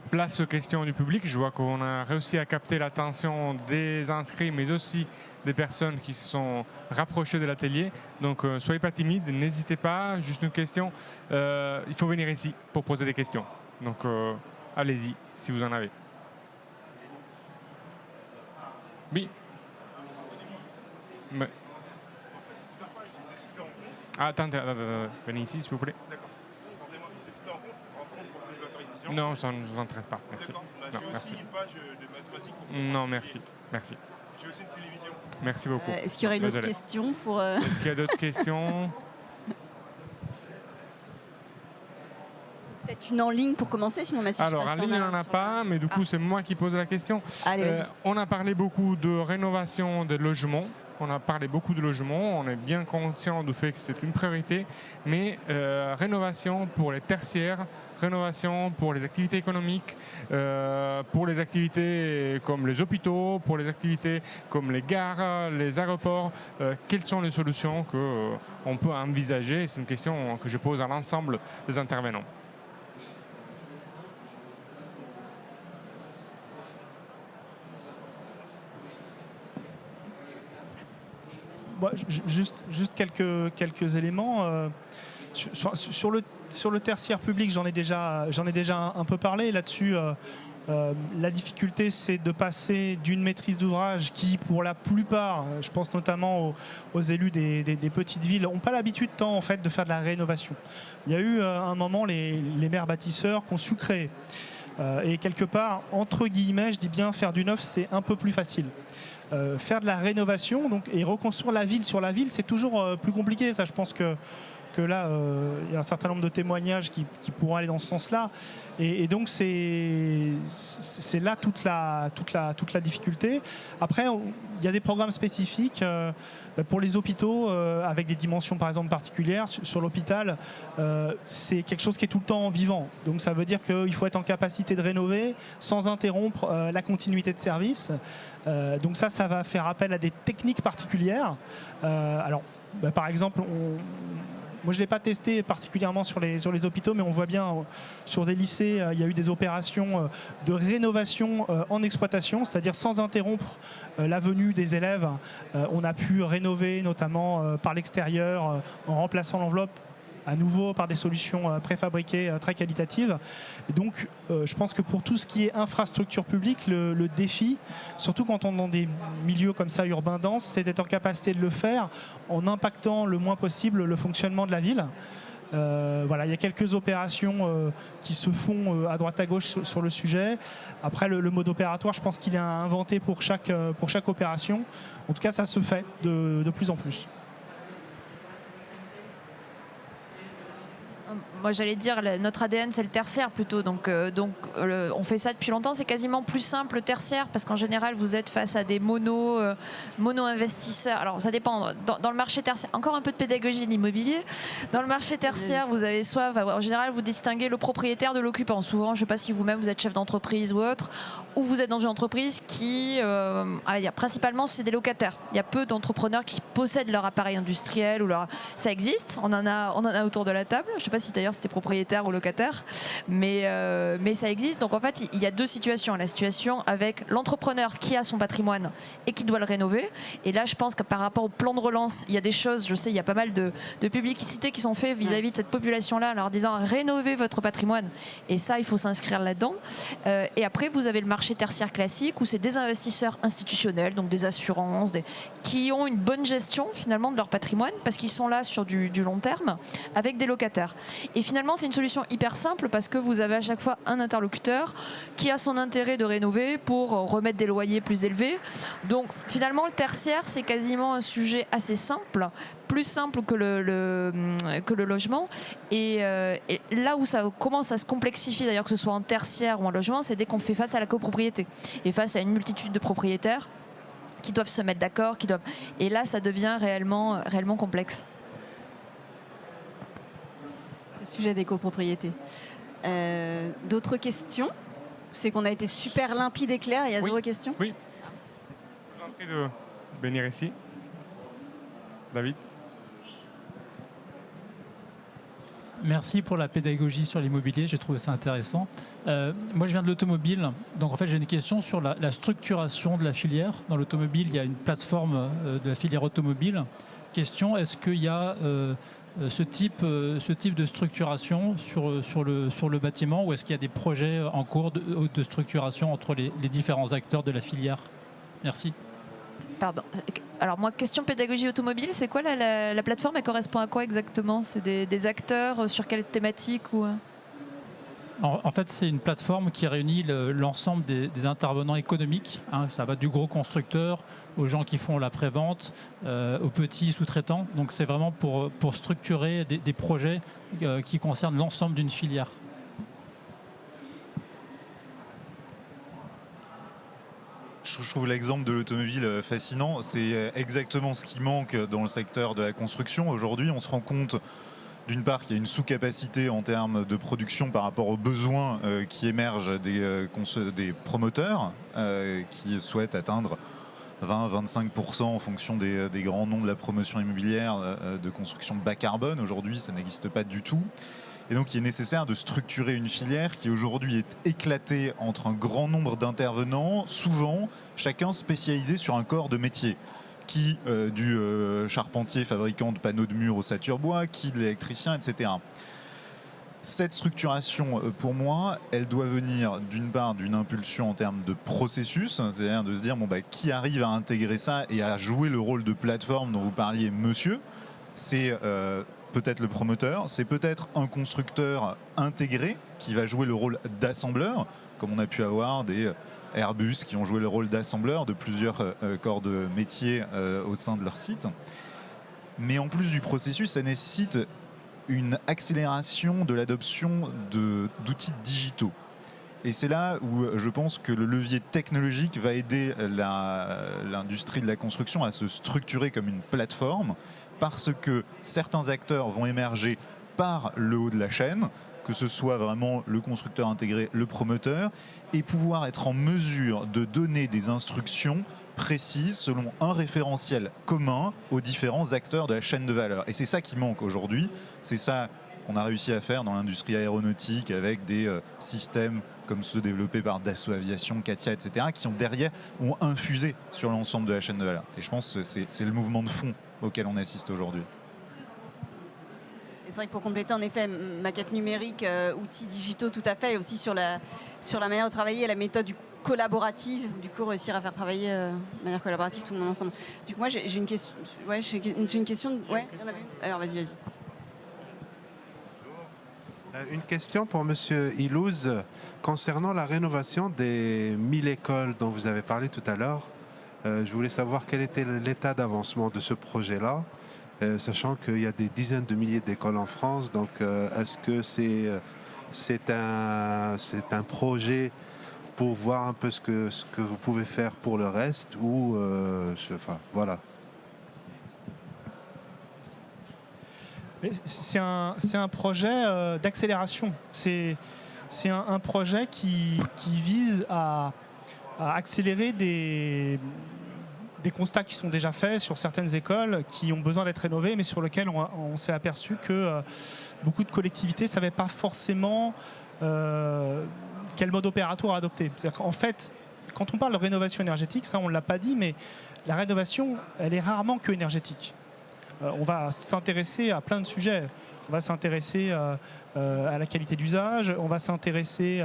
Place aux questions du public. Je vois qu'on a réussi à capter l'attention des inscrits, mais aussi des personnes qui se sont rapprochées de l'atelier. Donc soyez pas timides, n'hésitez pas. Juste une question. Il faut venir ici pour poser des questions. Donc allez-y si vous en avez. Oui. Mais... Attendez, venez ici s'il vous plaît. Non, ça ne nous intéresse pas, merci. Non, merci. Non, merci. Merci. J'ai aussi une télévision. Merci beaucoup. Est-ce qu'il y aurait une autre question pour... Est-ce qu'il y a d'autres questions? Peut-être une en ligne pour commencer, sinon Massi, alors, en ligne, il n'y en a pas, mais du coup, c'est moi qui pose la question. Allez, vas-y. On a parlé beaucoup de rénovation des logements. On a parlé beaucoup de logements, on est bien conscient du fait que c'est une priorité, mais rénovation pour les tertiaires, rénovation pour les activités économiques, pour les activités comme les hôpitaux, pour les activités comme les gares, les aéroports, quelles sont les solutions qu'on peut envisager? C'est une question que je pose à l'ensemble des intervenants. Bon, juste quelques éléments. Sur le tertiaire public, j'en ai déjà un peu parlé. Là-dessus, La difficulté, c'est de passer d'une maîtrise d'ouvrage qui, pour la plupart, je pense notamment aux élus des petites villes, n'ont pas l'habitude tant en fait de faire de la rénovation. Il y a eu un moment les maires bâtisseurs qui ont su créer. Et quelque part, entre guillemets, je dis bien faire du neuf, c'est un peu plus facile. Faire de la rénovation et reconstruire la ville sur la ville, c'est toujours plus compliqué. Ça, je pense que là, il y a un certain nombre de témoignages qui pourront aller dans ce sens-là. Et donc, c'est là toute la difficulté. Après, il y a des programmes spécifiques pour les hôpitaux avec des dimensions, par exemple, particulières. Sur l'hôpital, c'est quelque chose qui est tout le temps vivant. Donc, ça veut dire qu'il faut être en capacité de rénover sans interrompre la continuité de service. Donc ça va faire appel à des techniques particulières. Alors, par exemple, moi, je ne l'ai pas testé particulièrement sur les hôpitaux, mais on voit bien sur des lycées, il y a eu des opérations de rénovation en exploitation, c'est-à-dire sans interrompre la venue des élèves. On a pu rénover notamment par l'extérieur en remplaçant l'enveloppe à nouveau par des solutions préfabriquées très qualitatives. Et donc, je pense que pour tout ce qui est infrastructure publique, le défi, surtout quand on est dans des milieux comme ça, urbains denses, c'est d'être en capacité de le faire en impactant le moins possible le fonctionnement de la ville. Voilà, il y a quelques opérations qui se font à droite à gauche sur le sujet. Après, le mode opératoire, je pense qu'il est inventé pour chaque opération. En tout cas, ça se fait de plus en plus. Moi, j'allais dire, notre ADN, c'est le tertiaire plutôt. Donc, on fait ça depuis longtemps. C'est quasiment plus simple le tertiaire parce qu'en général, vous êtes face à des mono-investisseurs. Alors, ça dépend. Dans le marché tertiaire, encore un peu de pédagogie de l'immobilier. Dans le marché tertiaire, vous avez en général, vous distinguez le propriétaire de l'occupant. Souvent, je ne sais pas si vous-même, vous êtes chef d'entreprise ou autre, ou vous êtes dans une entreprise qui, principalement, c'est des locataires. Il y a peu d'entrepreneurs qui possèdent leur appareil industriel ça existe. On en a autour de la table. Je ne sais pas si d'ailleurs c'était propriétaire ou locataire, mais ça existe. Donc en fait, il y a deux situations. La situation avec l'entrepreneur qui a son patrimoine et qui doit le rénover. Et là, je pense que par rapport au plan de relance, il y a des choses, je sais, il y a pas mal de publicités qui sont faites vis-à-vis de cette population-là, en leur disant rénovez votre patrimoine. Et ça, il faut s'inscrire là-dedans. Et après, vous avez le marché tertiaire classique où c'est des investisseurs institutionnels, donc des assurances, qui ont une bonne gestion finalement de leur patrimoine parce qu'ils sont là sur du long terme avec des locataires. Et finalement, c'est une solution hyper simple parce que vous avez à chaque fois un interlocuteur qui a son intérêt de rénover pour remettre des loyers plus élevés. Donc finalement, le tertiaire, c'est quasiment un sujet assez simple, plus simple que le logement. Et là où ça commence à se complexifier, d'ailleurs que ce soit en tertiaire ou en logement, c'est dès qu'on fait face à la copropriété et face à une multitude de propriétaires qui doivent se mettre d'accord, et là, ça devient réellement complexe. Le sujet des copropriétés. D'autres questions? C'est qu'on a été super limpide et clair, il y a zéro question. Oui. Je vous en prie de venir ici. David. Merci pour la pédagogie sur l'immobilier, j'ai trouvé ça intéressant. Moi, je viens de l'automobile, donc en fait, j'ai une question sur la structuration de la filière. Dans l'automobile, il y a une plateforme de la filière automobile. Question, est-ce qu'il y a ce type de structuration sur le bâtiment ou est-ce qu'il y a des projets en cours de structuration entre les différents acteurs de la filière? Merci. Pardon. Alors moi, question pédagogie automobile, c'est quoi la plateforme? Elle correspond à quoi exactement? C'est des acteurs sur quelle thématique ou... En fait, c'est une plateforme qui réunit l'ensemble des intervenants économiques. Ça va du gros constructeur aux gens qui font la prévente, aux petits sous-traitants. Donc c'est vraiment pour structurer des projets qui concernent l'ensemble d'une filière. Je trouve l'exemple de l'automobile fascinant. C'est exactement ce qui manque dans le secteur de la construction. Aujourd'hui, on se rend compte d'une part qu'il y a une sous-capacité en termes de production par rapport aux besoins qui émergent des promoteurs qui souhaitent atteindre 20-25% en fonction des grands noms de la promotion immobilière de construction bas carbone. Aujourd'hui, ça n'existe pas du tout. Et donc, il est nécessaire de structurer une filière qui aujourd'hui est éclatée entre un grand nombre d'intervenants, souvent chacun spécialisé sur un corps de métier. Qui du charpentier fabricant de panneaux de murs au Saturbois, qui de l'électricien, etc. Cette structuration, pour moi, elle doit venir d'une part d'une impulsion en termes de processus, c'est-à-dire de se dire qui arrive à intégrer ça et à jouer le rôle de plateforme dont vous parliez, monsieur. C'est peut-être le promoteur, c'est peut-être un constructeur intégré qui va jouer le rôle d'assembleur, comme on a pu avoir des Airbus qui ont joué le rôle d'assembleur de plusieurs corps de métier au sein de leur site. Mais en plus du processus, ça nécessite une accélération de l'adoption d'outils digitaux. Et c'est là où je pense que le levier technologique va aider l'industrie de la construction à se structurer comme une plateforme, parce que certains acteurs vont émerger par le haut de la chaîne, que ce soit vraiment le constructeur intégré, le promoteur, et pouvoir être en mesure de donner des instructions précises selon un référentiel commun aux différents acteurs de la chaîne de valeur. Et c'est ça qui manque aujourd'hui, c'est ça qu'on a réussi à faire dans l'industrie aéronautique avec des systèmes comme ceux développés par Dassault Aviation, Katia, etc., qui derrière ont infusé sur l'ensemble de la chaîne de valeur. Et je pense que c'est le mouvement de fond auquel on assiste aujourd'hui. C'est vrai que pour compléter, en effet, maquette numérique, outils digitaux, tout à fait, et aussi sur la manière de travailler, la méthode du collaborative, du coup réussir à faire travailler de manière collaborative tout le monde ensemble. Du coup, moi j'ai une question. Ouais, j'ai une question. Ouais, il y en avait une. Alors vas-y. Une question pour Monsieur Ilouz concernant la rénovation des 1000 écoles dont vous avez parlé tout à l'heure. Je voulais savoir quel était l'état d'avancement de ce projet-là. Sachant qu'il y a des dizaines de milliers d'écoles en France, donc est-ce que c'est un projet pour voir un peu ce que vous pouvez faire pour le reste ou voilà. C'est un projet d'accélération. C'est un projet qui vise à accélérer des constats qui sont déjà faits sur certaines écoles qui ont besoin d'être rénovées, mais sur lesquels on s'est aperçu que beaucoup de collectivités ne savaient pas forcément quel mode opératoire adopter. C'est-à-dire qu'en fait, quand on parle de rénovation énergétique, ça on ne l'a pas dit, mais la rénovation, elle est rarement que énergétique. On va s'intéresser à plein de sujets. On va s'intéresser à la qualité d'usage, on va s'intéresser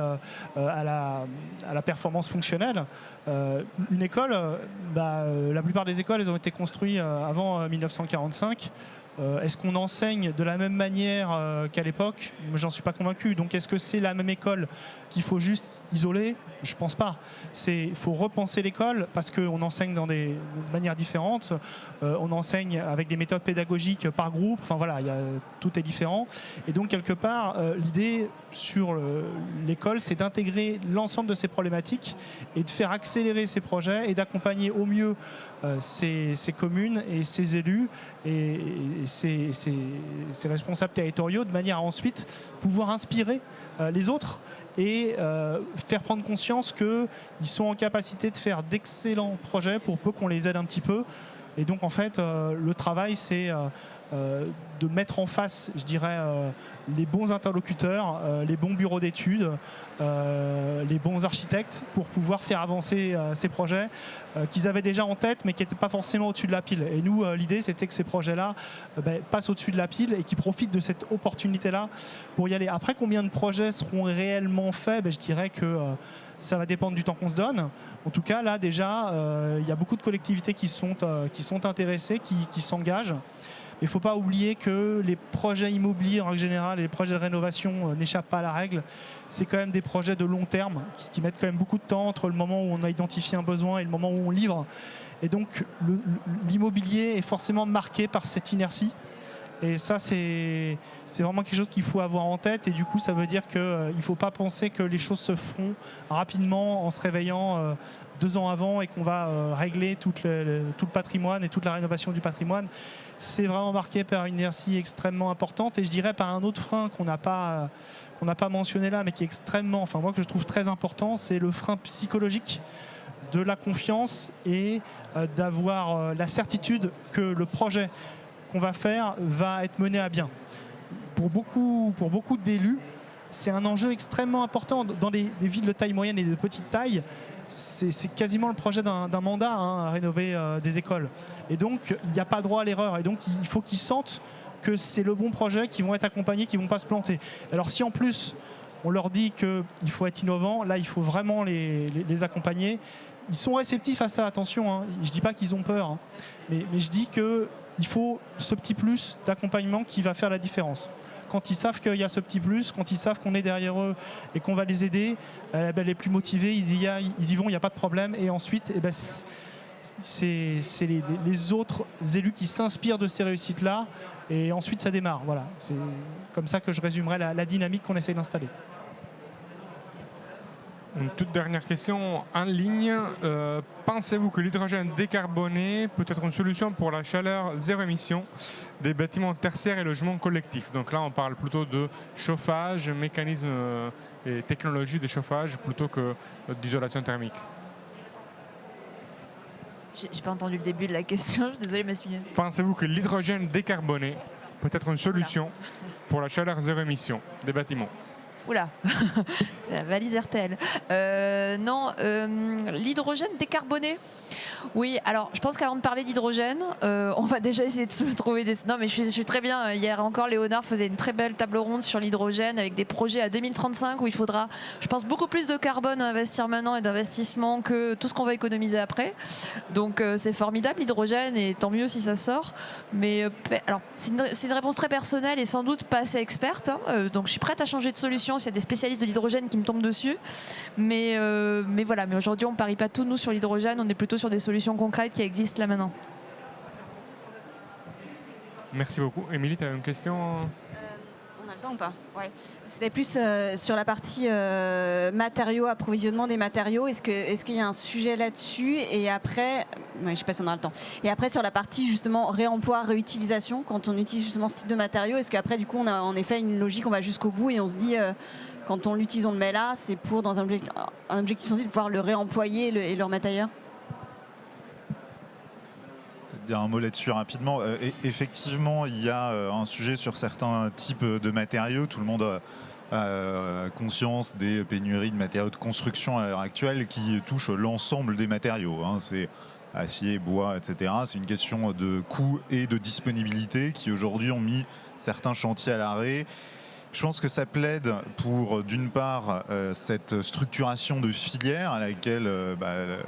à la performance fonctionnelle. Une école, la plupart des écoles, elles ont été construites avant 1945. Est-ce qu'on enseigne de la même manière qu'à l'époque? J'en suis pas convaincu. Donc est-ce que c'est la même école qu'il faut juste isoler? Je pense pas. Il faut repenser l'école parce qu'on enseigne de manières différentes. On enseigne avec des méthodes pédagogiques par groupe. Enfin voilà, tout est différent. Et donc quelque part, l'idée sur l'école, c'est d'intégrer l'ensemble de ces problématiques et de faire accélérer ces projets et d'accompagner au mieux ces communes et ces élus et ces responsables territoriaux de manière à ensuite pouvoir inspirer les autres et faire prendre conscience qu'ils sont en capacité de faire d'excellents projets pour peu qu'on les aide un petit peu. Et donc en fait, le travail, c'est de mettre en face, je dirais, les bons interlocuteurs, les bons bureaux d'études, les bons architectes pour pouvoir faire avancer ces projets qu'ils avaient déjà en tête mais qui n'étaient pas forcément au-dessus de la pile. Et nous, l'idée, c'était que ces projets-là passent au-dessus de la pile et qu'ils profitent de cette opportunité-là pour y aller. Après, combien de projets seront réellement faits? Je dirais que ça va dépendre du temps qu'on se donne. En tout cas, là, déjà, il y a beaucoup de collectivités qui sont intéressées, qui s'engagent. Il ne faut pas oublier que les projets immobiliers en règle générale et les projets de rénovation n'échappent pas à la règle. C'est quand même des projets de long terme qui mettent quand même beaucoup de temps entre le moment où on a identifié un besoin et le moment où on livre. Et donc l'immobilier est forcément marqué par cette inertie. Et ça, c'est vraiment quelque chose qu'il faut avoir en tête. Et du coup, ça veut dire qu'il ne faut pas penser que les choses se feront rapidement en se réveillant 2 ans avant et qu'on va régler tout le patrimoine et toute la rénovation du patrimoine. C'est vraiment marqué par une inertie extrêmement importante et je dirais par un autre frein qu'on n'a pas mentionné là, mais qui est extrêmement, enfin moi que je trouve très important, c'est le frein psychologique de la confiance et d'avoir la certitude que le projet qu'on va faire va être mené à bien. Pour beaucoup d'élus, c'est un enjeu extrêmement important. Dans des villes de taille moyenne et de petite taille, c'est quasiment le projet d'un mandat à rénover des écoles. Et donc, il n'y a pas droit à l'erreur. Et donc, il faut qu'ils sentent que c'est le bon projet, qu'ils vont être accompagnés, qu'ils ne vont pas se planter. Alors si en plus on leur dit qu'il faut être innovant, là il faut vraiment les accompagner. Ils sont réceptifs à ça, attention, hein. Je ne dis pas qu'ils ont peur, hein. Mais je dis qu'il faut ce petit plus d'accompagnement qui va faire la différence. Quand ils savent qu'il y a ce petit plus, quand ils savent qu'on est derrière eux et qu'on va les aider, les plus motivés, ils y vont, il n'y a pas de problème. Et ensuite, c'est les autres élus qui s'inspirent de ces réussites-là. Et ensuite, ça démarre. Voilà. C'est comme ça que je résumerai la dynamique qu'on essaie d'installer. Une toute dernière question en ligne. Pensez-vous que l'hydrogène décarboné peut être une solution pour la chaleur zéro émission des bâtiments tertiaires et logements collectifs? Donc là, on parle plutôt de chauffage, mécanisme et technologie de chauffage plutôt que d'isolation thermique. J'ai pas entendu le début de la question, je suis désolée, Massimiliano. Pensez-vous que l'hydrogène décarboné peut être une solution pour la chaleur zéro émission des bâtiments? Oula, la valise RTL. Non, l'hydrogène décarboné. Oui, alors je pense qu'avant de parler d'hydrogène, on va déjà essayer de se trouver des... Non mais je suis très bien. Hier encore, Léonard faisait une très belle table ronde sur l'hydrogène avec des projets à 2035 où il faudra, je pense, beaucoup plus de carbone à investir maintenant et d'investissement que tout ce qu'on va économiser après. Donc c'est formidable l'hydrogène et tant mieux si ça sort. Mais alors c'est une réponse très personnelle et sans doute pas assez experte. Hein, donc je suis prête à changer de solution s'il y a des spécialistes de l'hydrogène qui me tombent dessus. Mais voilà, mais aujourd'hui on ne parie pas tout nous sur l'hydrogène, on est plutôt sur des solutions concrètes qui existent là maintenant. Merci beaucoup. Émilie, tu as une question? On a le temps ou pas? Ouais. C'était plus sur la partie matériaux, approvisionnement des matériaux. Est-ce qu'il y a un sujet là-dessus? Et après, je ne sais pas si on aura le temps. Et après, sur la partie justement réemploi, réutilisation, quand on utilise justement ce type de matériaux, est-ce qu'après, du coup, on a en effet une logique, on va jusqu'au bout et on se dit, quand on l'utilise, on le met là, c'est pour, dans un objectif sensible, de pouvoir le réemployer et le remettre ailleurs? Dire un mot là-dessus rapidement. Effectivement, il y a un sujet sur certains types de matériaux. Tout le monde a conscience des pénuries de matériaux de construction à l'heure actuelle qui touchent l'ensemble des matériaux. Hein. C'est acier, bois, etc. C'est une question de coût et de disponibilité qui aujourd'hui ont mis certains chantiers à l'arrêt. Je pense que ça plaide pour, d'une part, cette structuration de filière à laquelle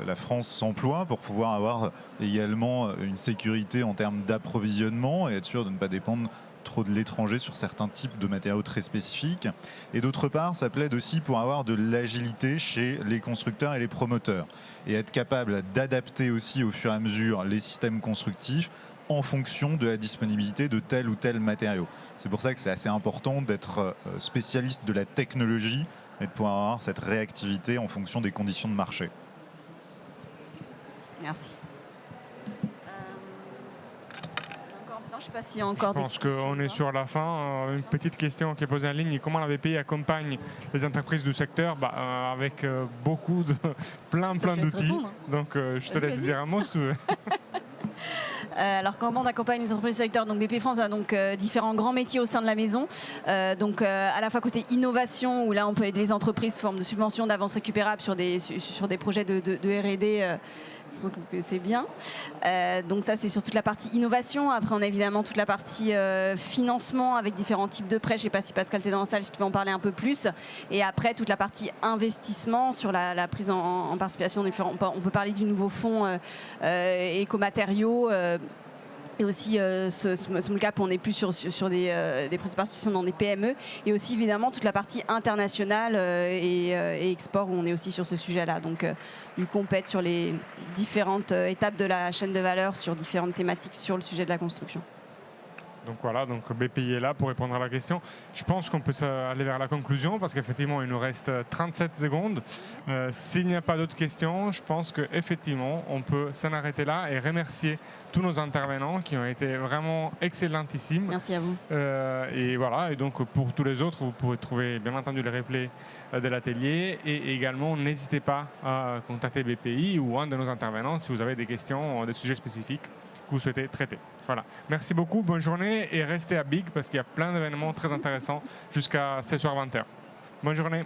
la France s'emploie pour pouvoir avoir également une sécurité en termes d'approvisionnement et être sûr de ne pas dépendre trop de l'étranger sur certains types de matériaux très spécifiques. Et d'autre part, ça plaide aussi pour avoir de l'agilité chez les constructeurs et les promoteurs et être capable d'adapter aussi au fur et à mesure les systèmes constructifs en fonction de la disponibilité de tel ou tel matériau. C'est pour ça que c'est assez important d'être spécialiste de la technologie et de pouvoir avoir cette réactivité en fonction des conditions de marché. Merci. Je sais pas s'il y a encore Je pense qu'on est sur la fin. Une petite question qui est posée en ligne. Comment la BPI accompagne les entreprises du secteur? Avec beaucoup de plein d'outils. Donc je te laisse dire un mot si tu veux. Alors comment on accompagne les entreprises du secteur? Donc BPI France a donc différents grands métiers au sein de la maison. Donc à la fois côté innovation où là on peut aider les entreprises sous forme de subventions, d'avances récupérables sur des projets de R&D. C'est bien. Donc ça c'est sur toute la partie innovation. Après on a évidemment toute la partie financement avec différents types de prêts. Je ne sais pas si Pascal t'es dans la salle, si tu veux en parler un peu plus. Et après toute la partie investissement sur la prise en participation. On peut parler du nouveau fonds écomatériaux. Et aussi, ce cap, on est plus sur des prises de participation dans des PME. Et aussi, évidemment, toute la partie internationale et export, où on est aussi sur ce sujet-là. Donc, du coup, on peut être sur les différentes étapes de la chaîne de valeur, sur différentes thématiques sur le sujet de la construction. Donc voilà, donc BPI est là pour répondre à la question. Je pense qu'on peut aller vers la conclusion parce qu'effectivement, il nous reste 37 secondes. S'il n'y a pas d'autres questions, je pense qu'effectivement, on peut s'en arrêter là et remercier tous nos intervenants qui ont été vraiment excellentissimes. Merci à vous. Et voilà, et donc pour tous les autres, vous pouvez trouver bien entendu les replays de l'atelier et également n'hésitez pas à contacter BPI ou un de nos intervenants si vous avez des questions, des sujets spécifiques que vous souhaitez traiter. Voilà. Merci beaucoup, bonne journée et restez à Big parce qu'il y a plein d'événements très intéressants jusqu'à ce soir 20h. Bonne journée.